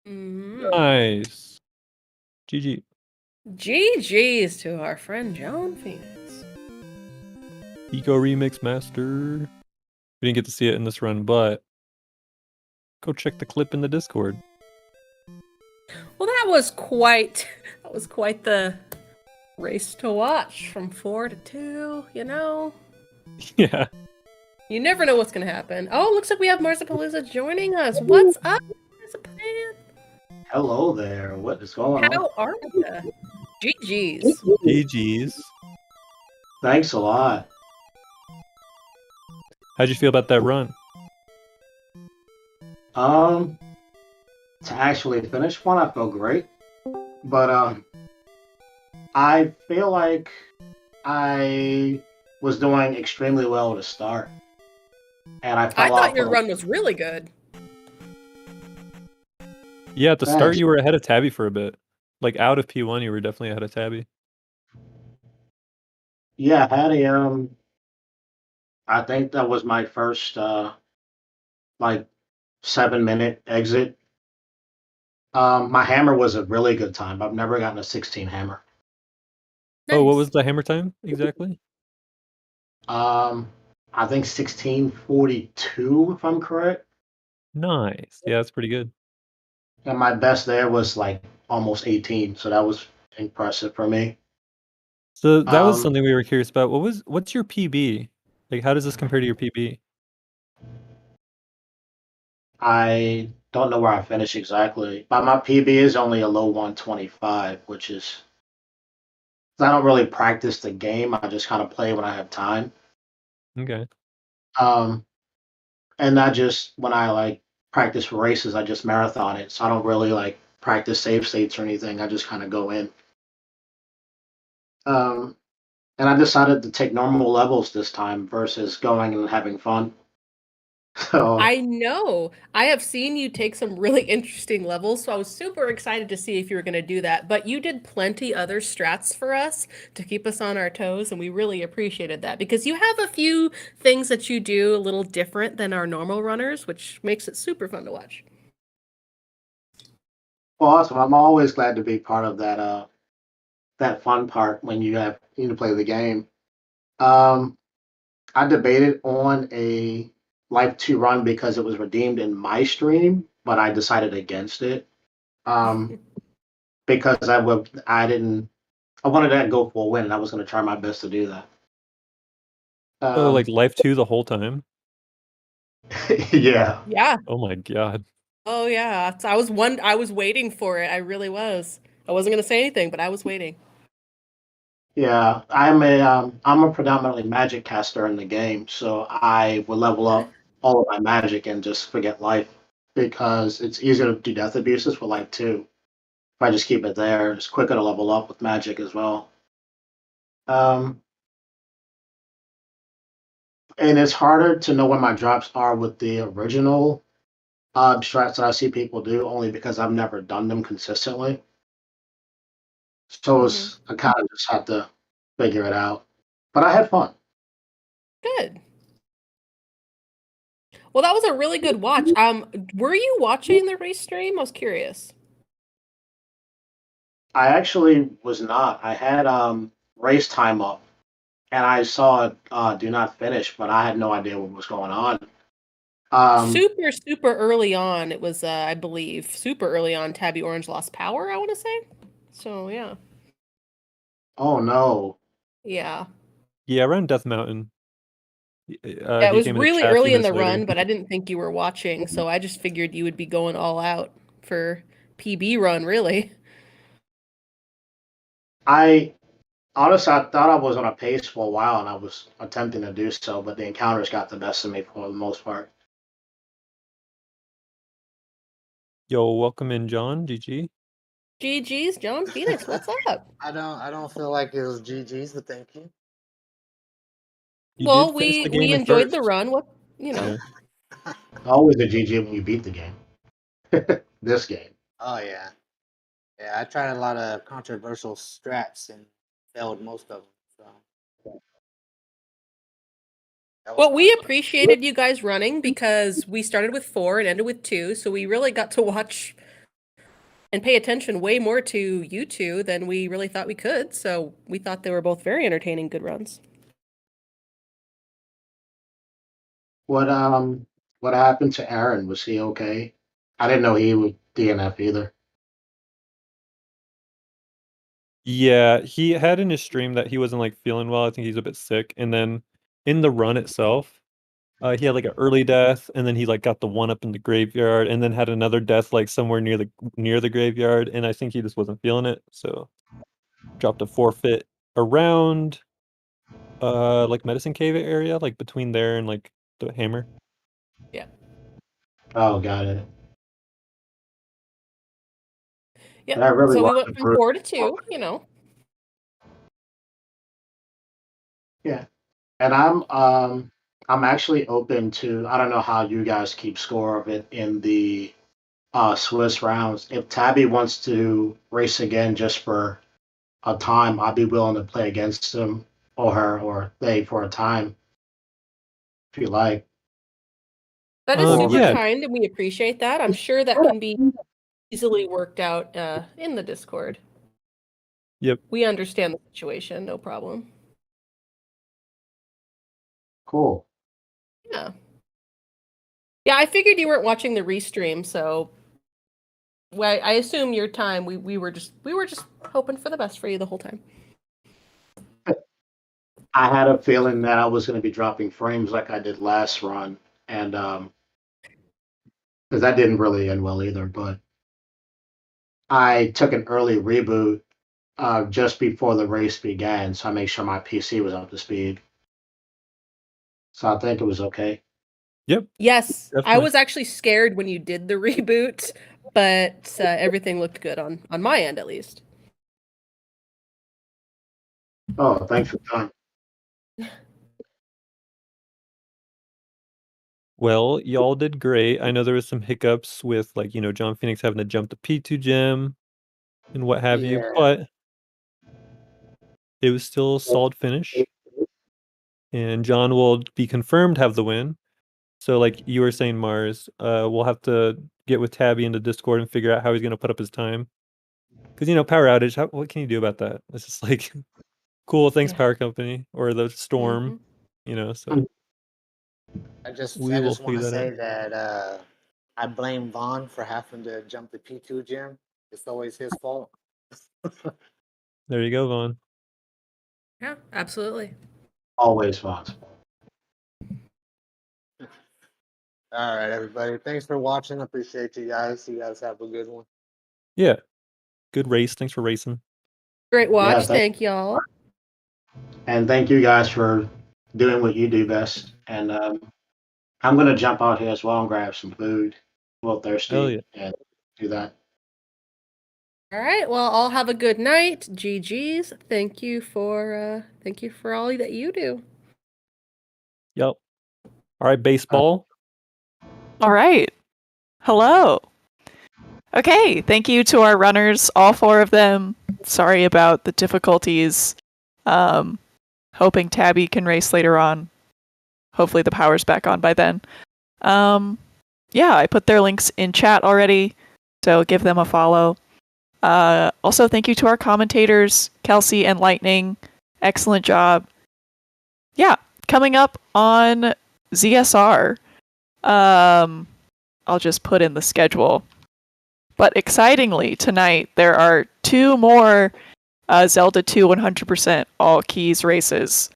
Nice. GG. GG's to our friend John Phoenix. Eco Remix Master. We didn't get to see it in this run, but go check the clip in the Discord. Well, that was quite the race to watch from 4 to 2, you know? Yeah. You never know what's gonna happen. Oh, looks like we have Marzapalooza joining us. What's up, Marzipan? Hello there. What is going on? How are you? GG's. GG's. Thanks a lot. How'd you feel about that run? To actually finish one, I feel great. But I feel like I was doing extremely well to start. And I fell off. thought your run was really good. Yeah, at the start Thanks. you were ahead of Tabby for a bit. Like out of P1 you were definitely ahead of Tabby. Yeah, I had I think that was my first like 7-minute exit. My hammer was a really good time. I've never gotten a 16 hammer. Oh, what Nice. was the hammer time exactly? I think 16:42, if I'm correct. Nice. Yeah, that's pretty good. And my best there was like almost 18, so that was impressive for me. So that was Um, something we were curious about. What's your PB? Like how does this compare to your PB? I don't know where I finished exactly, but my PB is only a low 125, which is I don't really practice the game. I just kind of play when I have time. Okay. And not just when I like practice for races, I just marathon it. So I don't really like practice save states or anything. I just kind of go in. And I decided to take normal levels this time versus going and having fun. So I know. I have seen you take some really interesting levels, so I was super excited to see if you were going to do that. But you did plenty other strats for us to keep us on our toes, and we really appreciated that because you have a few things that you do a little different than our normal runners, which makes it super fun to watch. well, awesome. I'm always glad to be part of that fun part when you need to play the game. I debated on a Life 2 run because it was redeemed in my stream, but I decided against it. Because I wanted to go for a win and I was going to try my best to do that. Oh, like Life 2 the whole time? Yeah. Yeah. Oh my god. Oh yeah. So I was waiting for it. I really was. I wasn't going to say anything, but I was waiting. Yeah, I'm a predominantly magic caster in the game, so I will level up all of my magic and just forget life because it's easier to do death abuses with life too. If I just keep it there, it's quicker to level up with magic as well. And it's harder to know when my drops are with the original strats that I see people do, only because I've never done them consistently. So I kind of just have to figure it out. But I had fun. Good. Well, that was a really good watch. Were you watching the race stream? I was curious. I actually was not. I had race time up, and I saw do not finish, but I had no idea what was going on. Super early on. It was, I believe, super early on. Tabby Orange lost power, I want to say. So yeah. Oh no. Yeah. Yeah, around Death Mountain. Yeah, it was really chat a few early in the minutes later. run, but I didn't think you were watching, so I just figured you would be going all out for PB run, really. I honestly I thought I was on a pace for a while, and I was attempting to do so, but the encounters got the best of me for the most part. Yo, welcome in, John. GG. GG's, John Phoenix, what's up? I don't feel like it was GG's, but thank you. You Well, did finish the we game in enjoyed the first. run. What, you know. Yeah. Always a GG when you beat the game. This game. Oh yeah, yeah. I tried a lot of controversial strats and failed most of them. So that was Well, we fun. appreciated you guys running because we started with 4 and ended with 2, so we really got to watch and pay attention way more to you two than we really thought we could. So we thought they were both very entertaining, good runs. What happened to Aaron? Was he okay? I didn't know he would DNF either. Yeah, he had in his stream that he wasn't like feeling well. I think he's a bit sick. And then in the run itself, he had like an early death, and then he like got the one up in the graveyard, and then had another death like somewhere near the graveyard. And I think he just wasn't feeling it, so dropped a forfeit around like Medicine Cave area, like between there and like the hammer. Yeah. Oh, got it. Yeah. But I really So we wanted went to from 4 to 2, you know. Yeah, and I'm actually open to. I don't know how you guys keep score of it in the Swiss rounds. If Tabby wants to race again just for a time, I'd be willing to play against him or her or they for a time if you like. That is super Yeah. kind, and we appreciate that. I'm sure that can be easily worked out in the Discord. Yep. We understand the situation, no problem. Cool. Yeah. Yeah, I figured you weren't watching the restream, so well, I assume your time. We were just hoping for the best for you the whole time. I had a feeling that I was going to be dropping frames like I did last run, and because that didn't really end well either. But I took an early reboot just before the race began, so I made sure my PC was up to speed. So I think it was okay. Yep. Yes, I Definitely. was actually scared when you did the reboot, but everything looked good on my end at least. Oh, thanks for the time. Well, y'all did great. I know there was some hiccups with like, John Phoenix having to jump the P2 gem and what have you, Yeah. but it was still a solid finish. And John will be confirmed have the win. So like you were saying, Mars, we'll have to get with Tabby into Discord and figure out how he's gonna put up his time. Because power outage, what can you do about that? It's just like cool, thanks, Yeah. power company or the storm, so I just we will want figure to that say out. that I blame Vaughn for having to jump the P2 gym. It's always his fault. There you go, Vaughn. Yeah, absolutely. Always fun. All right, everybody. Thanks for watching. Appreciate you guys. You guys have a good one. Yeah. Good race. Thanks for racing. Great watch. Yeah, Thank y'all. And thank you guys for doing what you do best. And I'm going to jump out here as well and grab some food. I'm a little thirsty Hell yeah. and do that. All right. Well, all have a good night. GG's. Thank you for all that you do. Yep. All right, baseball. All right. Hello. Okay, thank you to our runners, all 4 of them. Sorry about the difficulties. Hoping Tabby can race later on. Hopefully the power's back on by then. Yeah, I put their links in chat already, so give them a follow. Also, thank you to our commentators, Kelsey and Lightning. Excellent job. Yeah, coming up on ZSR. I'll just put in the schedule. But excitingly, tonight, there are 2 more Zelda 2 100% all keys races.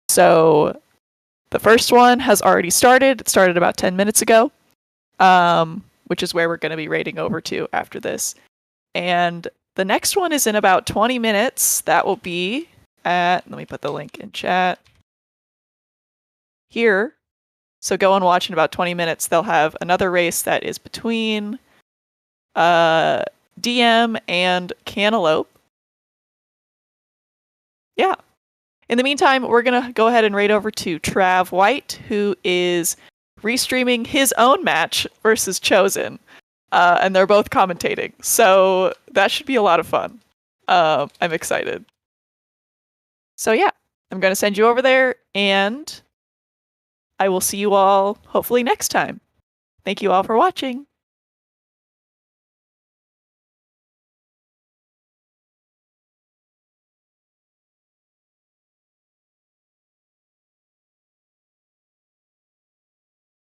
So the first one has already started. It started about 10 minutes ago, which is where we're going to be raiding over to after this. And the next one is in about 20 minutes. That will be at, let me put the link in chat here. So go and watch in about 20 minutes. They'll have another race that is between DM and Cantaloupe. Yeah. In the meantime, we're going to go ahead and raid over to Trav White, who is restreaming his own match versus Chosen. and they're both commentating. So that should be a lot of fun. I'm excited. So yeah, I'm going to send you over there, and I will see you all hopefully next time. Thank you all for watching.